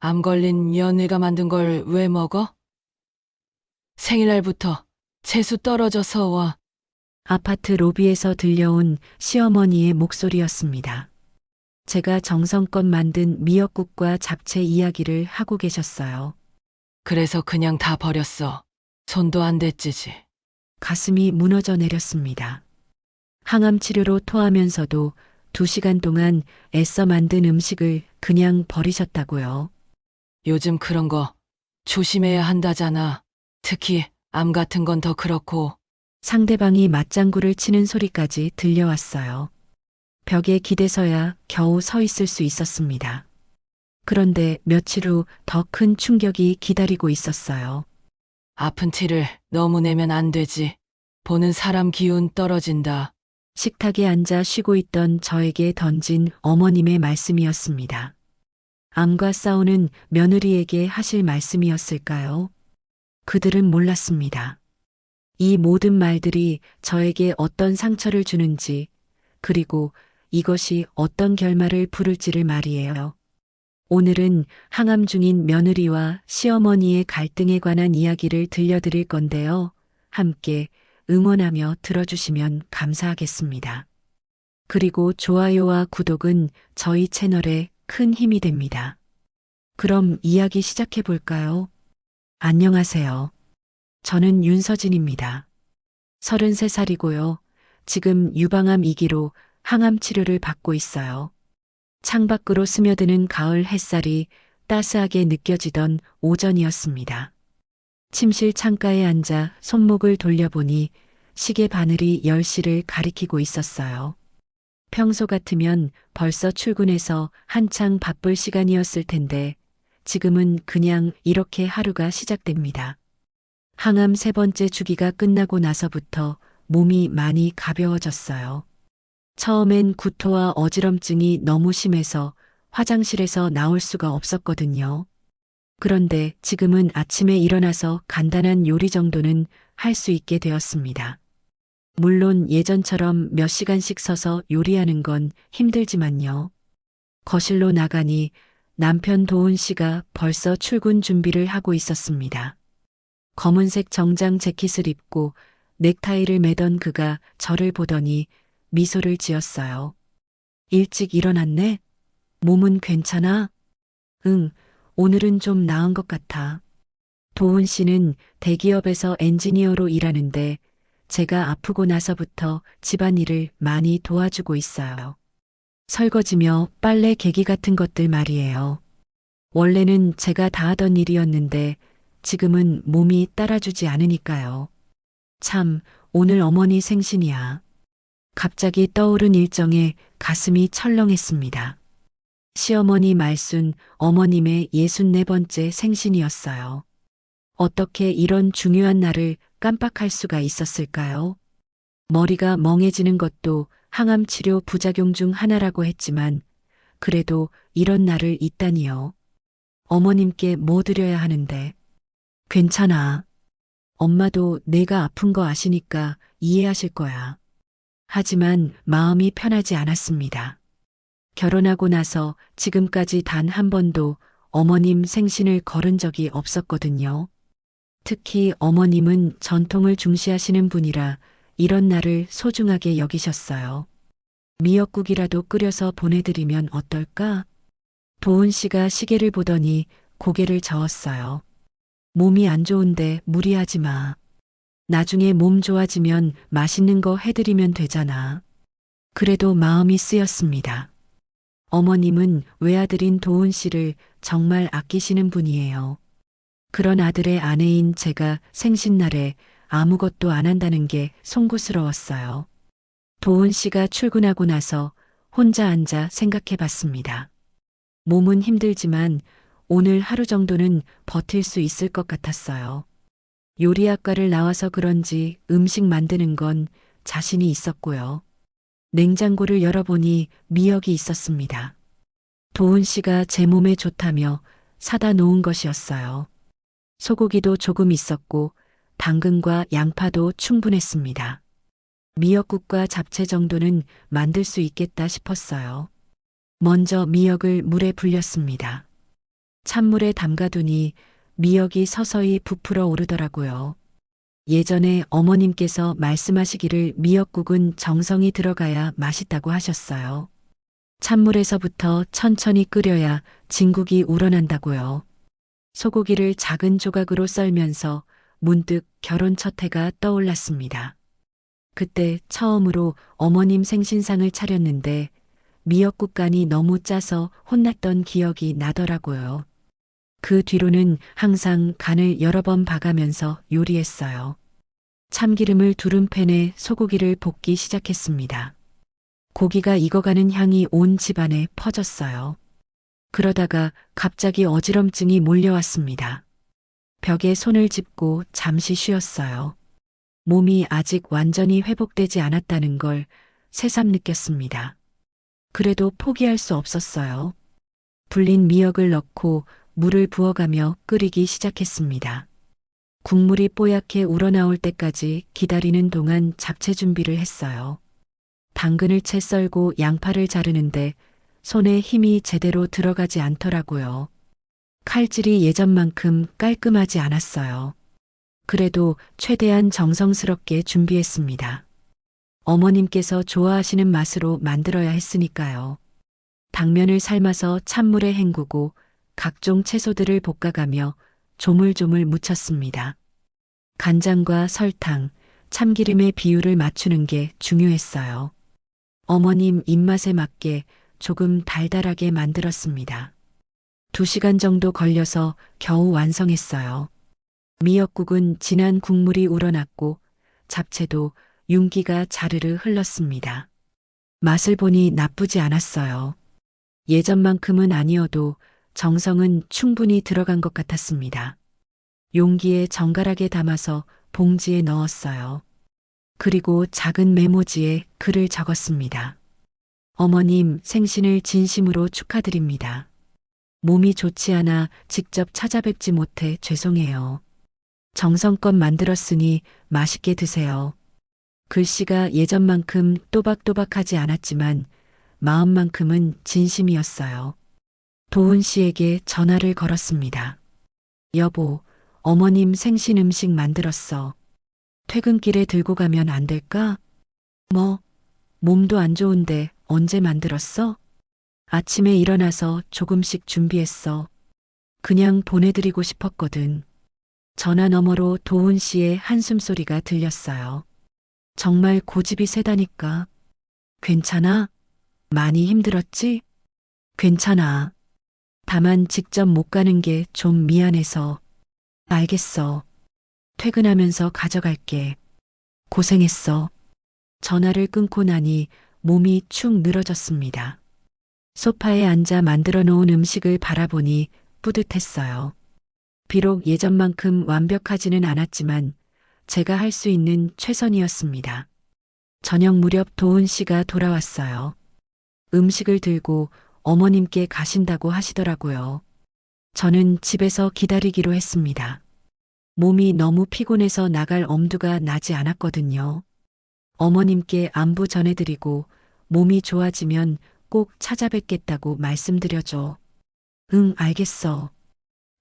암 걸린 며느리가 만든 걸 왜 먹어? 생일날부터 재수 떨어져서 와. 아파트 로비에서 들려온 시어머니의 목소리였습니다. 제가 정성껏 만든 미역국과 잡채 이야기를 하고 계셨어요. 그래서 그냥 다 버렸어. 손도 안 댔지지. 가슴이 무너져 내렸습니다. 항암 치료로 토하면서도 2시간 동안 애써 만든 음식을 그냥 버리셨다고요. 요즘 그런 거 조심해야 한다잖아. 특히 암 같은 건 더 그렇고. 상대방이 맞장구를 치는 소리까지 들려왔어요. 벽에 기대서야 겨우 서 있을 수 있었습니다. 그런데 며칠 후 더 큰 충격이 기다리고 있었어요. 아픈 티를 너무 내면 안 되지. 보는 사람 기운 떨어진다. 식탁에 앉아 쉬고 있던 저에게 던진 어머님의 말씀이었습니다. 암과 싸우는 며느리에게 하실 말씀이었을까요? 그들은 몰랐습니다. 이 모든 말들이 저에게 어떤 상처를 주는지, 그리고 이것이 어떤 결말을 부를지를 말이에요. 오늘은 항암 중인 며느리와 시어머니의 갈등에 관한 이야기를 들려드릴 건데요. 함께 응원하며 들어주시면 감사하겠습니다. 그리고 좋아요와 구독은 저희 채널에 큰 힘이 됩니다. 그럼 이야기 시작해 볼까요? 안녕하세요. 저는 윤서진입니다. 33살이고요. 지금 유방암 2기로 항암 치료를 받고 있어요. 창밖으로 스며드는 가을 햇살이 따스하게 느껴지던 오전이었습니다. 침실 창가에 앉아 손목을 돌려보니 시계 바늘이 10시를 가리키고 있었어요. 평소 같으면 벌써 출근해서 한창 바쁠 시간이었을 텐데 지금은 그냥 이렇게 하루가 시작됩니다. 항암 3번째 주기가 끝나고 나서부터 몸이 많이 가벼워졌어요. 처음엔 구토와 어지럼증이 너무 심해서 화장실에서 나올 수가 없었거든요. 그런데 지금은 아침에 일어나서 간단한 요리 정도는 할 수 있게 되었습니다. 물론 예전처럼 몇 시간씩 서서 요리하는 건 힘들지만요. 거실로 나가니 남편 도훈 씨가 벌써 출근 준비를 하고 있었습니다. 검은색 정장 재킷을 입고 넥타이를 매던 그가 저를 보더니 미소를 지었어요. 일찍 일어났네? 몸은 괜찮아? 응, 오늘은 좀 나은 것 같아. 도훈 씨는 대기업에서 엔지니어로 일하는데 제가 아프고 나서부터 집안일을 많이 도와주고 있어요. 설거지며 빨래 개기 같은 것들 말이에요. 원래는 제가 다 하던 일이었는데 지금은 몸이 따라주지 않으니까요. 참, 오늘 어머니 생신이야. 갑자기 떠오른 일정에 가슴이 철렁했습니다. 시어머니 말순 어머님의 64번째 생신이었어요. 어떻게 이런 중요한 날을 깜빡할 수가 있었을까요? 머리가 멍해지는 것도 항암 치료 부작용 중 하나라고 했지만 그래도 이런 날을 있다니요. 어머님께 뭐 드려야 하는데. 괜찮아. 엄마도 내가 아픈 거 아시니까 이해하실 거야. 하지만 마음이 편하지 않았습니다. 결혼하고 나서 지금까지 단 한 번도 어머님 생신을 거른 적이 없었거든요. 특히 어머님은 전통을 중시하시는 분이라 이런 날을 소중하게 여기셨어요. 미역국이라도 끓여서 보내드리면 어떨까? 도훈 씨가 시계를 보더니 고개를 저었어요. 몸이 안 좋은데 무리하지 마. 나중에 몸 좋아지면 맛있는 거 해드리면 되잖아. 그래도 마음이 쓰였습니다. 어머님은 외아들인 도훈 씨를 정말 아끼시는 분이에요. 그런 아들의 아내인 제가 생신날에 아무것도 안 한다는 게 송구스러웠어요. 도훈 씨가 출근하고 나서 혼자 앉아 생각해 봤습니다. 몸은 힘들지만 오늘 하루 정도는 버틸 수 있을 것 같았어요. 요리학과를 나와서 그런지 음식 만드는 건 자신이 있었고요. 냉장고를 열어보니 미역이 있었습니다. 도훈 씨가 제 몸에 좋다며 사다 놓은 것이었어요. 소고기도 조금 있었고 당근과 양파도 충분했습니다. 미역국과 잡채 정도는 만들 수 있겠다 싶었어요. 먼저 미역을 물에 불렸습니다. 찬물에 담가두니 미역이 서서히 부풀어 오르더라고요. 예전에 어머님께서 말씀하시기를 미역국은 정성이 들어가야 맛있다고 하셨어요. 찬물에서부터 천천히 끓여야 진국이 우러난다고요. 소고기를 작은 조각으로 썰면서 문득 결혼 첫 해가 떠올랐습니다. 그때 처음으로 어머님 생신상을 차렸는데 미역국 간이 너무 짜서 혼났던 기억이 나더라고요. 그 뒤로는 항상 간을 여러 번 봐가면서 요리했어요. 참기름을 두른 팬에 소고기를 볶기 시작했습니다. 고기가 익어가는 향이 온 집안에 퍼졌어요. 그러다가 갑자기 어지럼증이 몰려왔습니다. 벽에 손을 짚고 잠시 쉬었어요. 몸이 아직 완전히 회복되지 않았다는 걸 새삼 느꼈습니다. 그래도 포기할 수 없었어요. 불린 미역을 넣고 물을 부어가며 끓이기 시작했습니다. 국물이 뽀얗게 우러나올 때까지 기다리는 동안 잡채 준비를 했어요. 당근을 채 썰고 양파를 자르는데 손에 힘이 제대로 들어가지 않더라고요. 칼질이 예전만큼 깔끔하지 않았어요. 그래도 최대한 정성스럽게 준비했습니다. 어머님께서 좋아하시는 맛으로 만들어야 했으니까요. 당면을 삶아서 찬물에 헹구고 각종 채소들을 볶아가며 조물조물 무쳤습니다. 간장과 설탕, 참기름의 비율을 맞추는 게 중요했어요. 어머님 입맛에 맞게 조금 달달하게 만들었습니다. 2시간 정도 걸려서 겨우 완성했어요. 미역국은 진한 국물이 우러났고 잡채도 윤기가 자르르 흘렀습니다. 맛을 보니 나쁘지 않았어요. 예전만큼은 아니어도 정성은 충분히 들어간 것 같았습니다. 용기에 정갈하게 담아서 봉지에 넣었어요. 그리고 작은 메모지에 글을 적었습니다. 어머님 생신을 진심으로 축하드립니다. 몸이 좋지 않아 직접 찾아뵙지 못해 죄송해요. 정성껏 만들었으니 맛있게 드세요. 글씨가 예전만큼 또박또박하지 않았지만 마음만큼은 진심이었어요. 도훈 씨에게 전화를 걸었습니다. 여보, 어머님 생신 음식 만들었어. 퇴근길에 들고 가면 안 될까? 뭐, 몸도 안 좋은데 언제 만들었어? 아침에 일어나서 조금씩 준비했어. 그냥 보내드리고 싶었거든. 전화 너머로 도훈 씨의 한숨 소리가 들렸어요. 정말 고집이 세다니까. 괜찮아? 많이 힘들었지? 괜찮아. 다만 직접 못 가는 게 좀 미안해서. 알겠어. 퇴근하면서 가져갈게. 고생했어. 전화를 끊고 나니 몸이 축 늘어졌습니다. 소파에 앉아 만들어 놓은 음식을 바라보니 뿌듯했어요. 비록 예전만큼 완벽하지는 않았지만 제가 할 수 있는 최선이었습니다. 저녁 무렵 도훈 씨가 돌아왔어요. 음식을 들고 어머님께 가신다고 하시더라고요. 저는 집에서 기다리기로 했습니다. 몸이 너무 피곤해서 나갈 엄두가 나지 않았거든요. 어머님께 안부 전해드리고 몸이 좋아지면 꼭 찾아뵙겠다고 말씀드려줘. 응, 알겠어.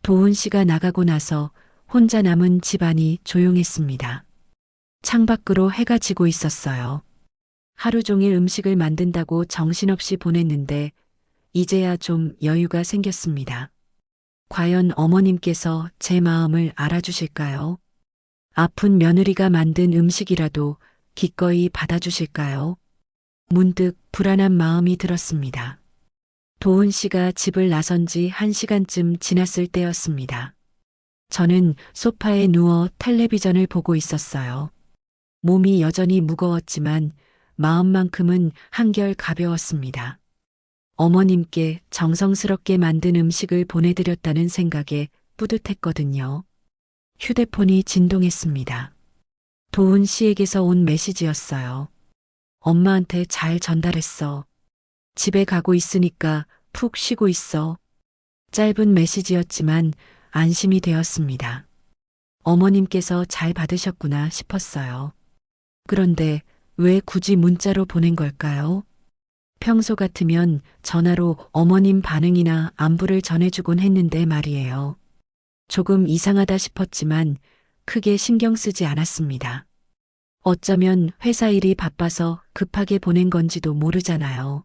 도훈 씨가 나가고 나서 혼자 남은 집안이 조용했습니다. 창밖으로 해가 지고 있었어요. 하루 종일 음식을 만든다고 정신없이 보냈는데 이제야 좀 여유가 생겼습니다. 과연 어머님께서 제 마음을 알아주실까요? 아픈 며느리가 만든 음식이라도 기꺼이 받아주실까요? 문득 불안한 마음이 들었습니다. 도훈 씨가 집을 나선 지 1시간쯤 지났을 때였습니다. 저는 소파에 누워 텔레비전을 보고 있었어요. 몸이 여전히 무거웠지만 마음만큼은 한결 가벼웠습니다. 어머님께 정성스럽게 만든 음식을 보내드렸다는 생각에 뿌듯했거든요. 휴대폰이 진동했습니다. 도훈 씨에게서 온 메시지였어요. 엄마한테 잘 전달했어. 집에 가고 있으니까 푹 쉬고 있어. 짧은 메시지였지만 안심이 되었습니다. 어머님께서 잘 받으셨구나 싶었어요. 그런데 왜 굳이 문자로 보낸 걸까요? 평소 같으면 전화로 어머님 반응이나 안부를 전해주곤 했는데 말이에요. 조금 이상하다 싶었지만 크게 신경 쓰지 않았습니다. 어쩌면 회사 일이 바빠서 급하게 보낸 건지도 모르잖아요.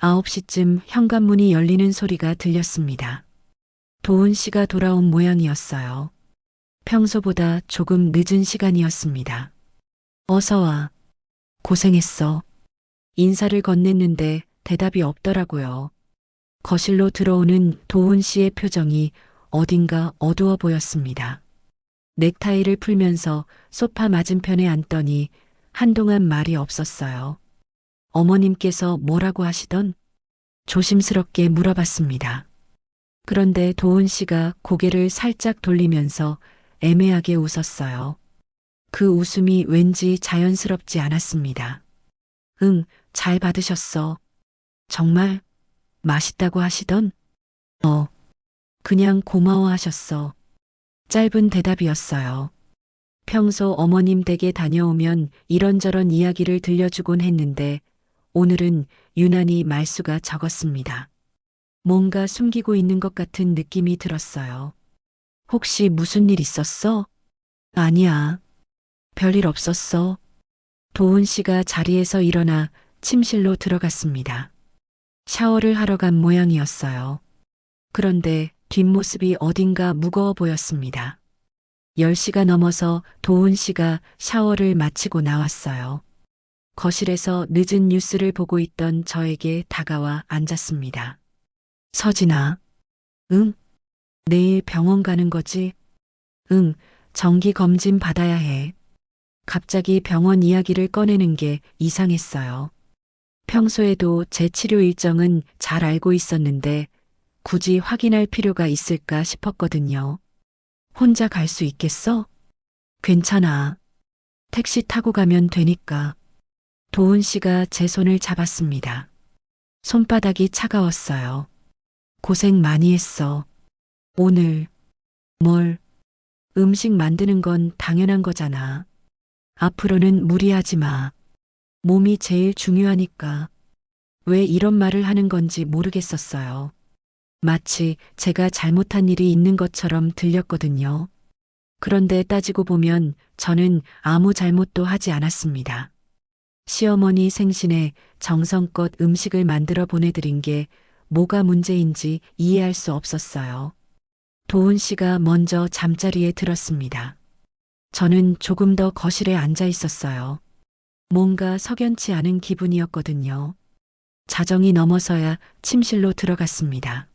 9시쯤 현관문이 열리는 소리가 들렸습니다. 도훈 씨가 돌아온 모양이었어요. 평소보다 조금 늦은 시간이었습니다. 어서 와. 고생했어. 인사를 건넸는데 대답이 없더라고요. 거실로 들어오는 도훈 씨의 표정이 어딘가 어두워 보였습니다. 넥타이를 풀면서 소파 맞은편에 앉더니 한동안 말이 없었어요. 어머님께서 뭐라고 하시던? 조심스럽게 물어봤습니다. 그런데 도훈 씨가 고개를 살짝 돌리면서 애매하게 웃었어요. 그 웃음이 왠지 자연스럽지 않았습니다. 응, 잘 받으셨어. 정말 맛있다고 하시던? 그냥 고마워하셨어. 짧은 대답이었어요. 평소 어머님 댁에 다녀오면 이런저런 이야기를 들려주곤 했는데 오늘은 유난히 말수가 적었습니다. 뭔가 숨기고 있는 것 같은 느낌이 들었어요. 혹시 무슨 일 있었어? 아니야. 별일 없었어. 도훈 씨가 자리에서 일어나 침실로 들어갔습니다. 샤워를 하러 간 모양이었어요. 그런데 뒷모습이 어딘가 무거워 보였습니다. 10시가 넘어서 도훈 씨가 샤워를 마치고 나왔어요. 거실에서 늦은 뉴스를 보고 있던 저에게 다가와 앉았습니다. 서진아. 응? 내일 병원 가는 거지? 응, 정기 검진 받아야 해. 갑자기 병원 이야기를 꺼내는 게 이상했어요. 평소에도 제 치료 일정은 잘 알고 있었는데 굳이 확인할 필요가 있을까 싶었거든요. 혼자 갈 수 있겠어? 괜찮아. 택시 타고 가면 되니까. 도훈 씨가 제 손을 잡았습니다. 손바닥이 차가웠어요. 고생 많이 했어. 오늘, 뭘, 음식 만드는 건 당연한 거잖아. 앞으로는 무리하지 마. 몸이 제일 중요하니까. 왜 이런 말을 하는 건지 모르겠었어요. 마치 제가 잘못한 일이 있는 것처럼 들렸거든요. 그런데 따지고 보면 저는 아무 잘못도 하지 않았습니다. 시어머니 생신에 정성껏 음식을 만들어 보내드린 게 뭐가 문제인지 이해할 수 없었어요. 도훈 씨가 먼저 잠자리에 들었습니다. 저는 조금 더 거실에 앉아 있었어요. 뭔가 석연치 않은 기분이었거든요. 자정이 넘어서야 침실로 들어갔습니다.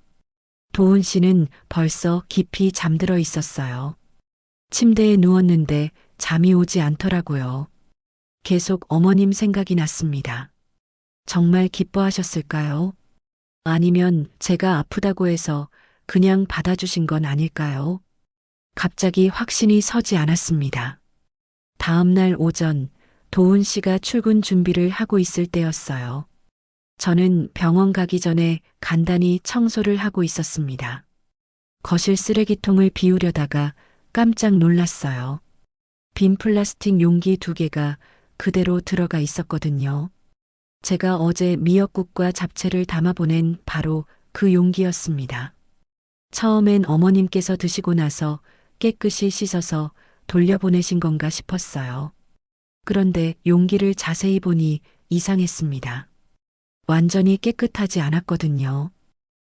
도훈 씨는 벌써 깊이 잠들어 있었어요. 침대에 누웠는데 잠이 오지 않더라고요. 계속 어머님 생각이 났습니다. 정말 기뻐하셨을까요? 아니면 제가 아프다고 해서 그냥 받아주신 건 아닐까요? 갑자기 확신이 서지 않았습니다. 다음 날 오전 도훈 씨가 출근 준비를 하고 있을 때였어요. 저는 병원 가기 전에 간단히 청소를 하고 있었습니다. 거실 쓰레기통을 비우려다가 깜짝 놀랐어요. 빈 플라스틱 용기 2개가 그대로 들어가 있었거든요. 제가 어제 미역국과 잡채를 담아 보낸 바로 그 용기였습니다. 처음엔 어머님께서 드시고 나서 깨끗이 씻어서 돌려보내신 건가 싶었어요. 그런데 용기를 자세히 보니 이상했습니다. 완전히 깨끗하지 않았거든요.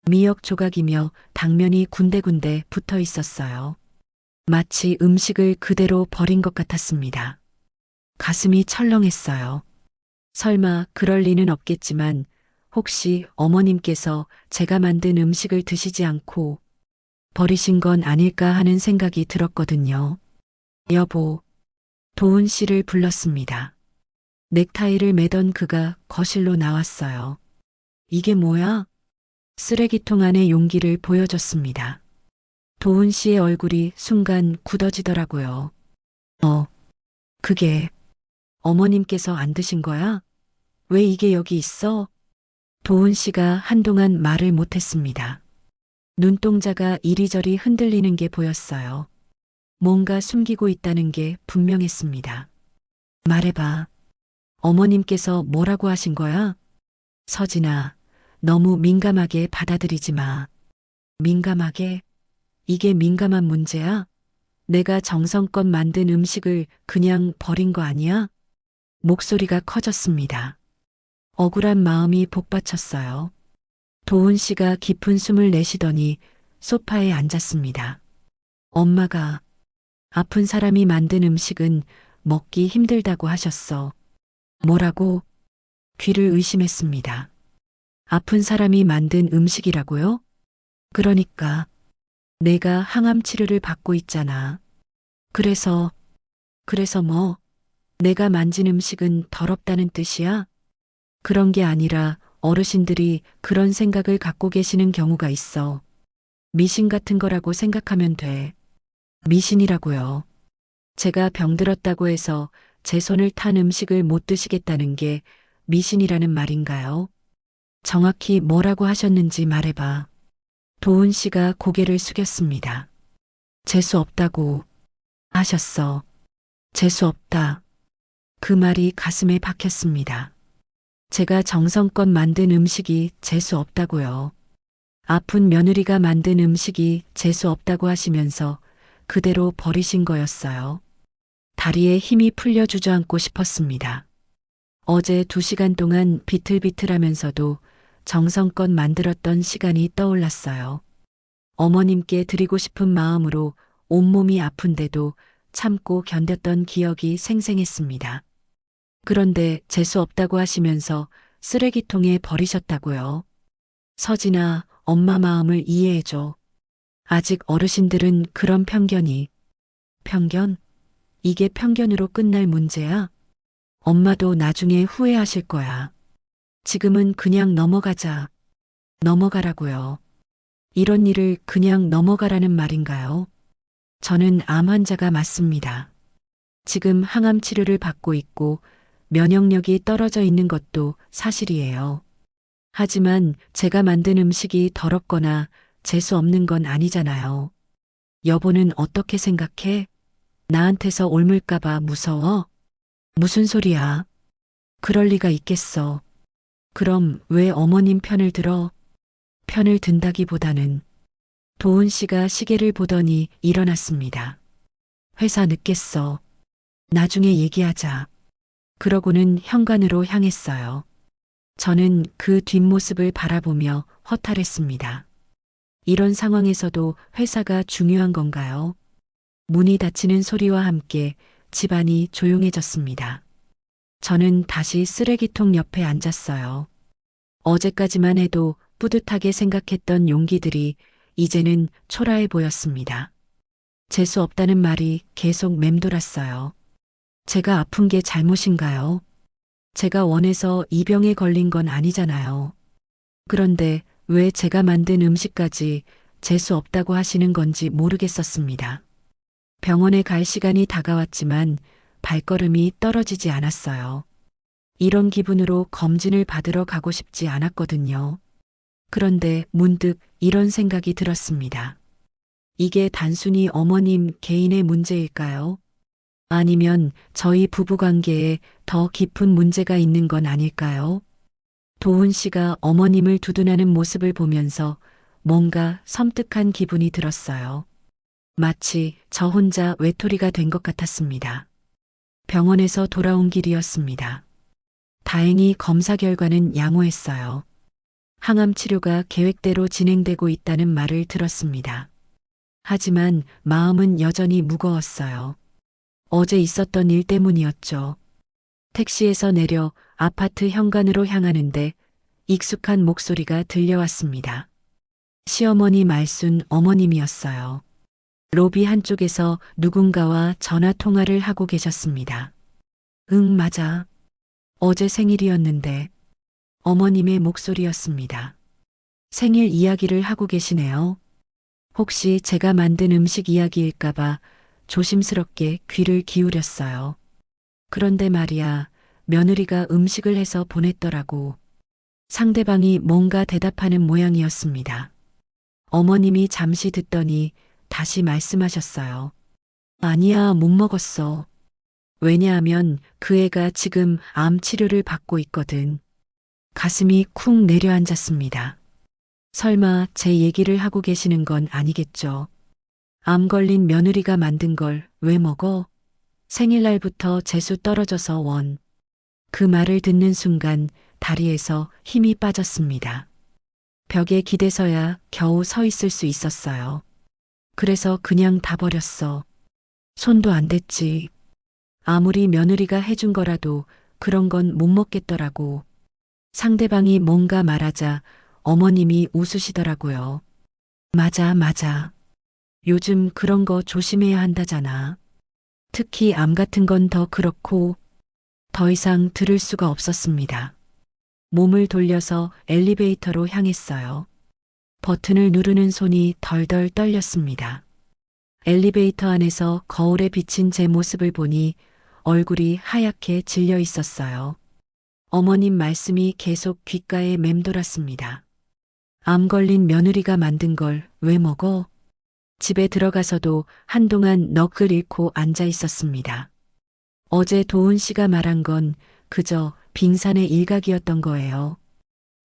미역 조각이며 당면이 군데군데 붙어 있었어요. 마치 음식을 그대로 버린 것 같았습니다. 가슴이 철렁했어요. 설마 그럴 리는 없겠지만 혹시 어머님께서 제가 만든 음식을 드시지 않고 버리신 건 아닐까 하는 생각이 들었거든요. 여보, 도훈 씨를 불렀습니다. 넥타이를 매던 그가 거실로 나왔어요. 이게 뭐야? 쓰레기통 안에 용기를 보여줬습니다. 도훈 씨의 얼굴이 순간 굳어지더라고요. 그게 어머님께서 안 드신 거야? 왜 이게 여기 있어? 도훈 씨가 한동안 말을 못했습니다. 눈동자가 이리저리 흔들리는 게 보였어요. 뭔가 숨기고 있다는 게 분명했습니다. 말해봐. 어머님께서 뭐라고 하신 거야? 서진아, 너무 민감하게 받아들이지 마. 민감하게? 이게 민감한 문제야? 내가 정성껏 만든 음식을 그냥 버린 거 아니야? 목소리가 커졌습니다. 억울한 마음이 복받쳤어요. 도훈 씨가 깊은 숨을 내쉬더니 소파에 앉았습니다. 엄마가 아픈 사람이 만든 음식은 먹기 힘들다고 하셨어. 뭐라고? 귀를 의심했습니다. 아픈 사람이 만든 음식이라고요? 그러니까 내가 항암 치료를 받고 있잖아. 그래서 뭐? 내가 만진 음식은 더럽다는 뜻이야? 그런 게 아니라 어르신들이 그런 생각을 갖고 계시는 경우가 있어. 미신 같은 거라고 생각하면 돼. 미신이라고요. 제가 병들었다고 해서 제 손을 탄 음식을 못 드시겠다는 게 미신이라는 말인가요? 정확히 뭐라고 하셨는지 말해봐. 도훈 씨가 고개를 숙였습니다. 재수 없다고 하셨어. 재수 없다. 그 말이 가슴에 박혔습니다. 제가 정성껏 만든 음식이 재수 없다고요. 아픈 며느리가 만든 음식이 재수 없다고 하시면서 그대로 버리신 거였어요. 다리에 힘이 풀려 주저앉고 싶었습니다. 어제 2시간 동안 비틀비틀하면서도 정성껏 만들었던 시간이 떠올랐어요. 어머님께 드리고 싶은 마음으로 온몸이 아픈데도 참고 견뎠던 기억이 생생했습니다. 그런데 재수 없다고 하시면서 쓰레기통에 버리셨다고요. 서진아, 엄마 마음을 이해해줘. 아직 어르신들은 그런 편견이. 편견? 이게 편견으로 끝날 문제야? 엄마도 나중에 후회하실 거야. 지금은 그냥 넘어가자. 넘어가라고요. 이런 일을 그냥 넘어가라는 말인가요? 저는 암 환자가 맞습니다. 지금 항암 치료를 받고 있고 면역력이 떨어져 있는 것도 사실이에요. 하지만 제가 만든 음식이 더럽거나 재수 없는 건 아니잖아요. 여보는 어떻게 생각해? 나한테서 옮을까봐 무서워? 무슨 소리야? 그럴 리가 있겠어. 그럼 왜 어머님 편을 들어? 편을 든다기보다는 도훈 씨가 시계를 보더니 일어났습니다. 회사 늦겠어. 나중에 얘기하자. 그러고는 현관으로 향했어요. 저는 그 뒷모습을 바라보며 허탈했습니다. 이런 상황에서도 회사가 중요한 건가요? 문이 닫히는 소리와 함께 집안이 조용해졌습니다. 저는 다시 쓰레기통 옆에 앉았어요. 어제까지만 해도 뿌듯하게 생각했던 용기들이 이제는 초라해 보였습니다. 재수 없다는 말이 계속 맴돌았어요. 제가 아픈 게 잘못인가요? 제가 원해서 이 병에 걸린 건 아니잖아요. 그런데 왜 제가 만든 음식까지 재수 없다고 하시는 건지 모르겠었습니다. 병원에 갈 시간이 다가왔지만 발걸음이 떨어지지 않았어요. 이런 기분으로 검진을 받으러 가고 싶지 않았거든요. 그런데 문득 이런 생각이 들었습니다. 이게 단순히 어머님 개인의 문제일까요? 아니면 저희 부부관계에 더 깊은 문제가 있는 건 아닐까요? 도훈 씨가 어머님을 두둔하는 모습을 보면서 뭔가 섬뜩한 기분이 들었어요. 마치 저 혼자 외톨이가 된 것 같았습니다. 병원에서 돌아온 길이었습니다. 다행히 검사 결과는 양호했어요. 항암 치료가 계획대로 진행되고 있다는 말을 들었습니다. 하지만 마음은 여전히 무거웠어요. 어제 있었던 일 때문이었죠. 택시에서 내려 아파트 현관으로 향하는데 익숙한 목소리가 들려왔습니다. 시어머니 말순 어머님이었어요. 로비 한쪽에서 누군가와 전화 통화를 하고 계셨습니다. 응, 맞아. 어제 생일이었는데 어머님의 목소리였습니다. 생일 이야기를 하고 계시네요. 혹시 제가 만든 음식 이야기일까봐 조심스럽게 귀를 기울였어요. 그런데 말이야, 며느리가 음식을 해서 보냈더라고. 상대방이 뭔가 대답하는 모양이었습니다. 어머님이 잠시 듣더니 다시 말씀하셨어요. 아니야, 못 먹었어. 왜냐하면 그 애가 지금 암 치료를 받고 있거든. 가슴이 쿵 내려앉았습니다. 설마 제 얘기를 하고 계시는 건 아니겠죠? 암 걸린 며느리가 만든 걸 왜 먹어? 생일날부터 재수 떨어져서 원. 그 말을 듣는 순간 다리에서 힘이 빠졌습니다. 벽에 기대서야 겨우 서 있을 수 있었어요. 그래서 그냥 다 버렸어. 손도 안 댔지. 아무리 며느리가 해준 거라도 그런 건 못 먹겠더라고. 상대방이 뭔가 말하자 어머님이 웃으시더라고요. 맞아, 맞아. 요즘 그런 거 조심해야 한다잖아. 특히 암 같은 건 더 그렇고 더 이상 들을 수가 없었습니다. 몸을 돌려서 엘리베이터로 향했어요. 버튼을 누르는 손이 덜덜 떨렸습니다. 엘리베이터 안에서 거울에 비친 제 모습을 보니 얼굴이 하얗게 질려 있었어요. 어머님 말씀이 계속 귓가에 맴돌았습니다. 암 걸린 며느리가 만든 걸 왜 먹어? 집에 들어가서도 한동안 넋을 잃고 앉아 있었습니다. 어제 도훈 씨가 말한 건 그저 빙산의 일각이었던 거예요.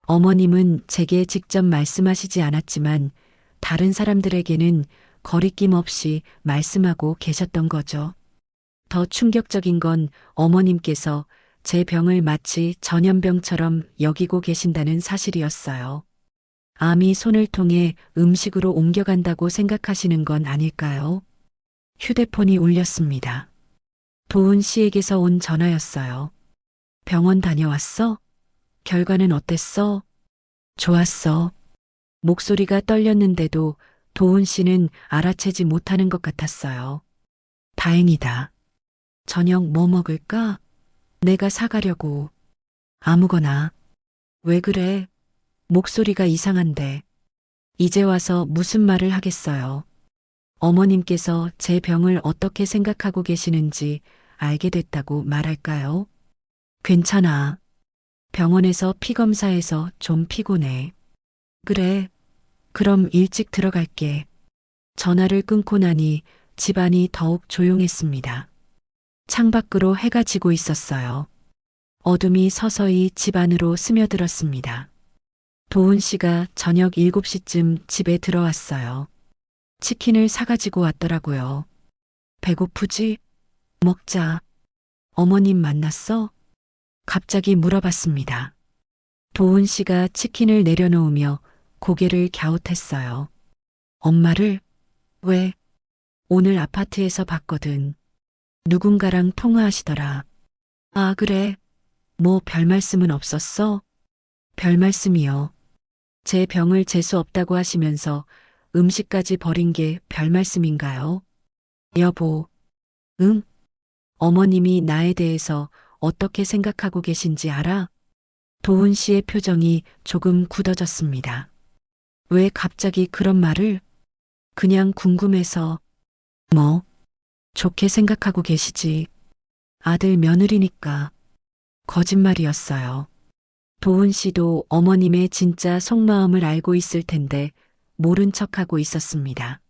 어머님은 제게 직접 말씀하시지 않았지만 다른 사람들에게는 거리낌 없이 말씀하고 계셨던 거죠. 더 충격적인 건 어머님께서 제 병을 마치 전염병처럼 여기고 계신다는 사실이었어요. 암이 손을 통해 음식으로 옮겨간다고 생각하시는 건 아닐까요? 휴대폰이 울렸습니다. 도훈 씨에게서 온 전화였어요. 병원 다녀왔어? 결과는 어땠어? 좋았어. 목소리가 떨렸는데도 도훈 씨는 알아채지 못하는 것 같았어요. 다행이다. 저녁 뭐 먹을까? 내가 사가려고. 아무거나. 왜 그래? 목소리가 이상한데. 이제 와서 무슨 말을 하겠어요. 어머님께서 제 병을 어떻게 생각하고 계시는지 알게 됐다고 말할까요? 괜찮아. 병원에서 피 검사해서 좀 피곤해. 그래. 그럼 일찍 들어갈게. 전화를 끊고 나니 집안이 더욱 조용했습니다. 창밖으로 해가 지고 있었어요. 어둠이 서서히 집 안으로 스며들었습니다. 도훈 씨가 저녁 7시쯤 집에 들어왔어요. 치킨을 사가지고 왔더라고요. 배고프지? 먹자. 어머님 만났어? 갑자기 물어봤습니다. 도훈 씨가 치킨을 내려놓으며 고개를 갸웃했어요. 엄마를? 왜? 오늘 아파트에서 봤거든. 누군가랑 통화하시더라. 아, 그래. 뭐 별 말씀은 없었어? 별 말씀이요. 제 병을 재수 없다고 하시면서 음식까지 버린 게 별 말씀인가요? 여보. 응? 어머님이 나에 대해서 어떻게 생각하고 계신지 알아? 도훈 씨의 표정이 조금 굳어졌습니다. 왜 갑자기 그런 말을? 그냥 궁금해서. 뭐? 좋게 생각하고 계시지. 아들 며느리니까. 거짓말이었어요. 도훈 씨도 어머님의 진짜 속마음을 알고 있을 텐데 모른 척하고 있었습니다.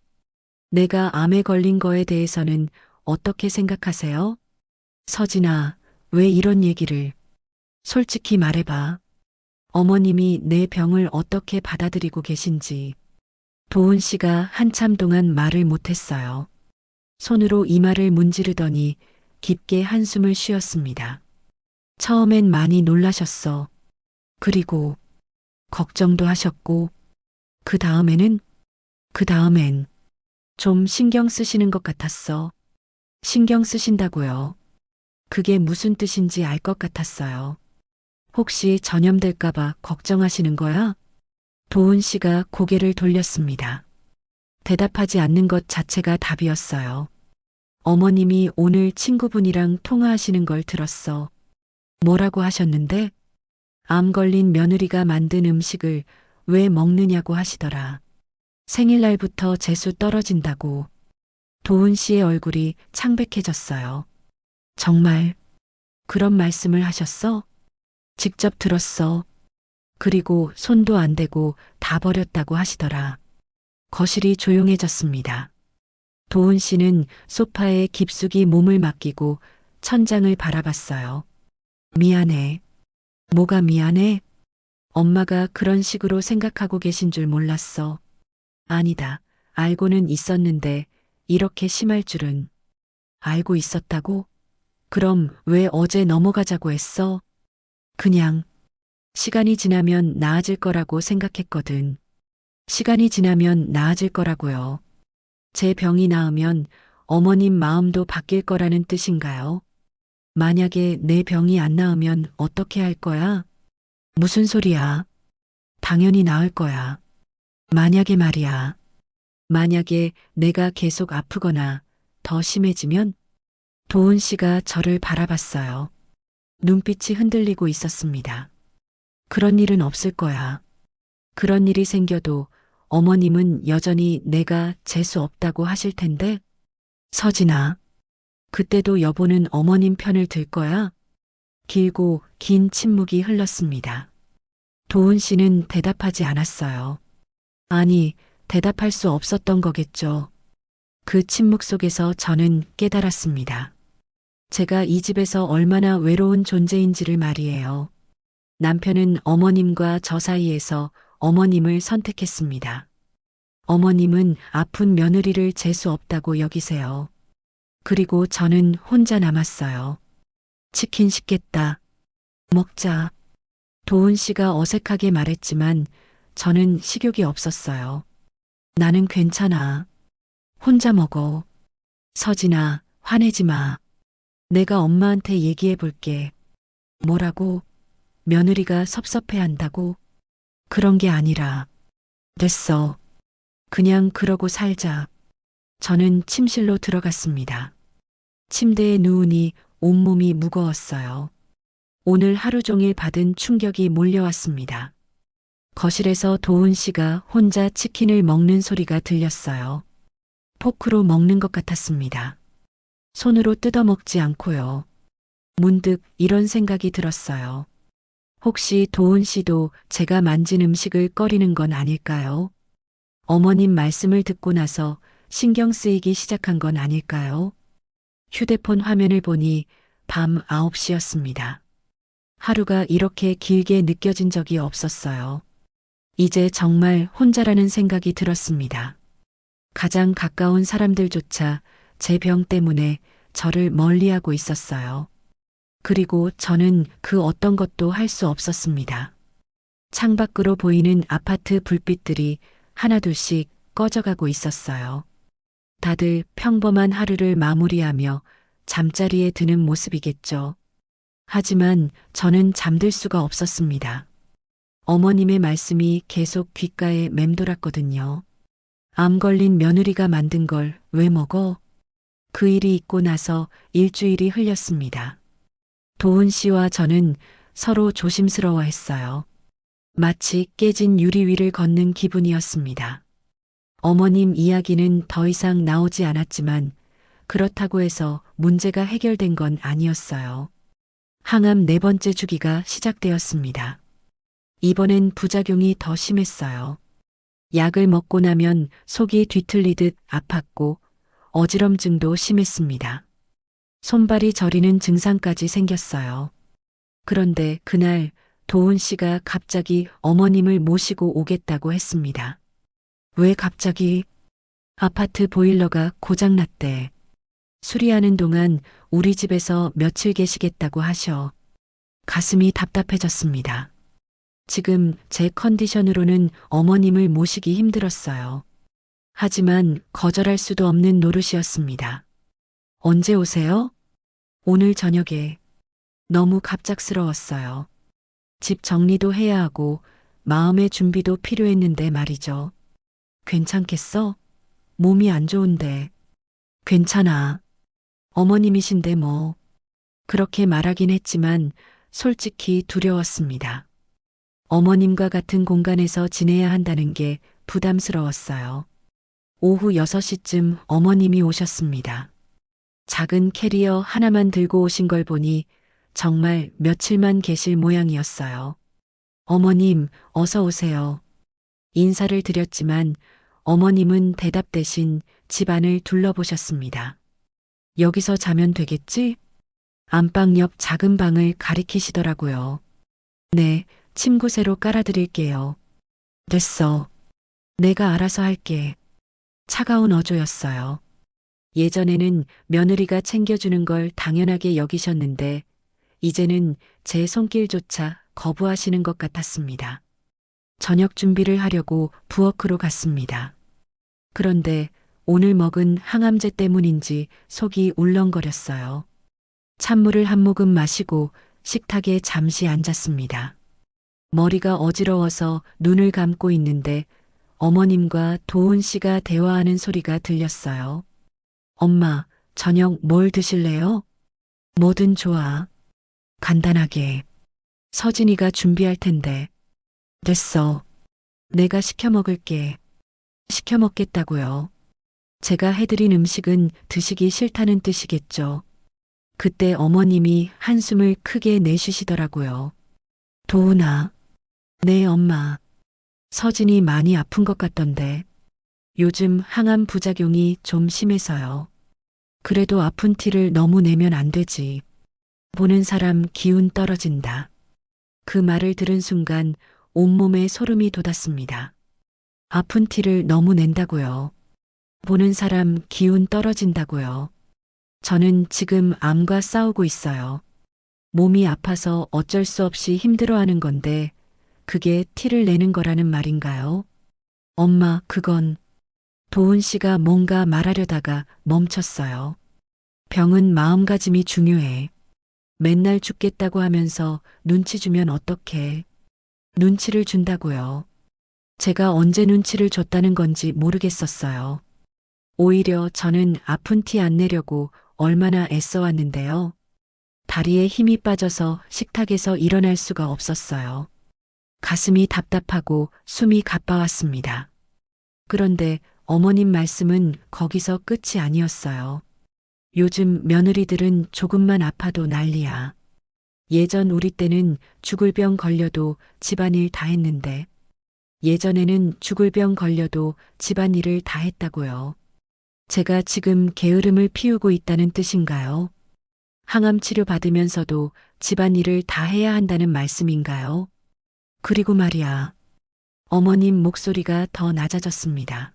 내가 암에 걸린 거에 대해서는 어떻게 생각하세요? 서진아, 왜 이런 얘기를? 솔직히 말해봐. 어머님이 내 병을 어떻게 받아들이고 계신지. 도훈 씨가 한참 동안 말을 못했어요. 손으로 이마를 문지르더니 깊게 한숨을 쉬었습니다. 처음엔 많이 놀라셨어. 그리고 걱정도 하셨고, 그 다음엔 좀 신경 쓰시는 것 같았어. 신경 쓰신다고요. 그게 무슨 뜻인지 알 것 같았어요. 혹시 전염될까봐 걱정하시는 거야? 도훈 씨가 고개를 돌렸습니다. 대답하지 않는 것 자체가 답이었어요. 어머님이 오늘 친구분이랑 통화하시는 걸 들었어. 뭐라고 하셨는데? 암 걸린 며느리가 만든 음식을 왜 먹느냐고 하시더라. 생일날부터 재수 떨어진다고. 도훈 씨의 얼굴이 창백해졌어요. 정말 그런 말씀을 하셨어? 직접 들었어. 그리고 손도 안 대고 다 버렸다고 하시더라. 거실이 조용해졌습니다. 도훈 씨는 소파에 깊숙이 몸을 맡기고 천장을 바라봤어요. 미안해. 뭐가 미안해? 엄마가 그런 식으로 생각하고 계신 줄 몰랐어. 아니다. 알고는 있었는데 이렇게 심할 줄은. 알고 있었다고? 그럼 왜 어제 넘어가자고 했어? 그냥 시간이 지나면 나아질 거라고 생각했거든. 시간이 지나면 나아질 거라고요. 제 병이 나으면 어머님 마음도 바뀔 거라는 뜻인가요? 만약에 내 병이 안 나으면 어떻게 할 거야? 무슨 소리야? 당연히 나을 거야. 만약에 말이야. 만약에 내가 계속 아프거나 더 심해지면? 도은 씨가 저를 바라봤어요. 눈빛이 흔들리고 있었습니다. 그런 일은 없을 거야. 그런 일이 생겨도 어머님은 여전히 내가 재수 없다고 하실 텐데? 서진아, 그때도 여보는 어머님 편을 들 거야? 길고 긴 침묵이 흘렀습니다. 도은 씨는 대답하지 않았어요. 아니, 대답할 수 없었던 거겠죠. 그 침묵 속에서 저는 깨달았습니다. 제가 이 집에서 얼마나 외로운 존재인지를 말이에요. 남편은 어머님과 저 사이에서 어머님을 선택했습니다. 어머님은 아픈 며느리를 재수 없다고 여기세요. 그리고 저는 혼자 남았어요. 치킨 시켰다. 먹자. 도은 씨가 어색하게 말했지만 저는 식욕이 없었어요. 나는 괜찮아. 혼자 먹어. 서진아, 화내지 마. 내가 엄마한테 얘기해 볼게. 뭐라고? 며느리가 섭섭해 한다고? 그런 게 아니라. 됐어. 그냥 그러고 살자. 저는 침실로 들어갔습니다. 침대에 누우니 온몸이 무거웠어요. 오늘 하루 종일 받은 충격이 몰려왔습니다. 거실에서 도은 씨가 혼자 치킨을 먹는 소리가 들렸어요. 포크로 먹는 것 같았습니다. 손으로 뜯어 먹지 않고요. 문득 이런 생각이 들었어요. 혹시 도은 씨도 제가 만진 음식을 꺼리는 건 아닐까요? 어머님 말씀을 듣고 나서 신경 쓰이기 시작한 건 아닐까요? 휴대폰 화면을 보니 밤 9시였습니다. 하루가 이렇게 길게 느껴진 적이 없었어요. 이제 정말 혼자라는 생각이 들었습니다. 가장 가까운 사람들조차 제 병 때문에 저를 멀리하고 있었어요. 그리고 저는 그 어떤 것도 할 수 없었습니다. 창밖으로 보이는 아파트 불빛들이 하나둘씩 꺼져가고 있었어요. 다들 평범한 하루를 마무리하며 잠자리에 드는 모습이겠죠. 하지만 저는 잠들 수가 없었습니다. 어머님의 말씀이 계속 귓가에 맴돌았거든요. 암 걸린 며느리가 만든 걸 왜 먹어? 그 일이 있고 나서 일주일이 흘렸습니다. 도은 씨와 저는 서로 조심스러워했어요. 마치 깨진 유리 위를 걷는 기분이었습니다. 어머님 이야기는 더 이상 나오지 않았지만 그렇다고 해서 문제가 해결된 건 아니었어요. 항암 4번째 주기가 시작되었습니다. 이번엔 부작용이 더 심했어요. 약을 먹고 나면 속이 뒤틀리듯 아팠고 어지럼증도 심했습니다. 손발이 저리는 증상까지 생겼어요. 그런데 그날 도은 씨가 갑자기 어머님을 모시고 오겠다고 했습니다. 왜 갑자기? 아파트 보일러가 고장났대. 수리하는 동안 우리 집에서 며칠 계시겠다고 하셔. 가슴이 답답해졌습니다. 지금 제 컨디션으로는 어머님을 모시기 힘들었어요. 하지만 거절할 수도 없는 노릇이었습니다. 언제 오세요? 오늘 저녁에. 너무 갑작스러웠어요. 집 정리도 해야 하고 마음의 준비도 필요했는데 말이죠. 괜찮겠어? 몸이 안 좋은데. 괜찮아. 어머님이신데 뭐. 그렇게 말하긴 했지만 솔직히 두려웠습니다. 어머님과 같은 공간에서 지내야 한다는 게 부담스러웠어요. 오후 6시쯤 어머님이 오셨습니다. 작은 캐리어 하나만 들고 오신 걸 보니 정말 며칠만 계실 모양이었어요. 어머님, 어서 오세요. 인사를 드렸지만 어머님은 대답 대신 집안을 둘러보셨습니다. 여기서 자면 되겠지? 안방 옆 작은 방을 가리키시더라고요. 네, 침구새로 깔아드릴게요. 됐어. 내가 알아서 할게. 차가운 어조였어요. 예전에는 며느리가 챙겨주는 걸 당연하게 여기셨는데 이제는 제 손길조차 거부하시는 것 같았습니다. 저녁 준비를 하려고 부엌으로 갔습니다. 그런데 오늘 먹은 항암제 때문인지 속이 울렁거렸어요. 찬물을 한 모금 마시고 식탁에 잠시 앉았습니다. 머리가 어지러워서 눈을 감고 있는데 어머님과 도훈 씨가 대화하는 소리가 들렸어요. 엄마, 저녁 뭘 드실래요? 뭐든 좋아. 간단하게. 서진이가 준비할 텐데. 됐어. 내가 시켜 먹을게. 시켜 먹겠다고요. 제가 해드린 음식은 드시기 싫다는 뜻이겠죠. 그때 어머님이 한숨을 크게 내쉬시더라고요. 도훈아. 네, 엄마. 서진이 많이 아픈 것 같던데. 요즘 항암 부작용이 좀 심해서요. 그래도 아픈 티를 너무 내면 안 되지. 보는 사람 기운 떨어진다. 그 말을 들은 순간 온몸에 소름이 돋았습니다. 아픈 티를 너무 낸다고요. 보는 사람 기운 떨어진다고요. 저는 지금 암과 싸우고 있어요. 몸이 아파서 어쩔 수 없이 힘들어하는 건데 그게 티를 내는 거라는 말인가요? 엄마, 그건... 도훈 씨가 뭔가 말하려다가 멈췄어요. 병은 마음가짐이 중요해. 맨날 죽겠다고 하면서 눈치 주면 어떡해. 눈치를 준다고요. 제가 언제 눈치를 줬다는 건지 모르겠었어요. 오히려 저는 아픈 티 안 내려고 얼마나 애써왔는데요. 다리에 힘이 빠져서 식탁에서 일어날 수가 없었어요. 가슴이 답답하고 숨이 가빠왔습니다. 그런데 어머님 말씀은 거기서 끝이 아니었어요. 요즘 며느리들은 조금만 아파도 난리야. 예전 우리 때는 죽을 병 걸려도 집안일 다 했는데 예전에는 죽을 병 걸려도 집안일을 다 했다고요. 제가 지금 게으름을 피우고 있다는 뜻인가요? 항암 치료 받으면서도 집안일을 다 해야 한다는 말씀인가요? 그리고 말이야. 어머님 목소리가 더 낮아졌습니다.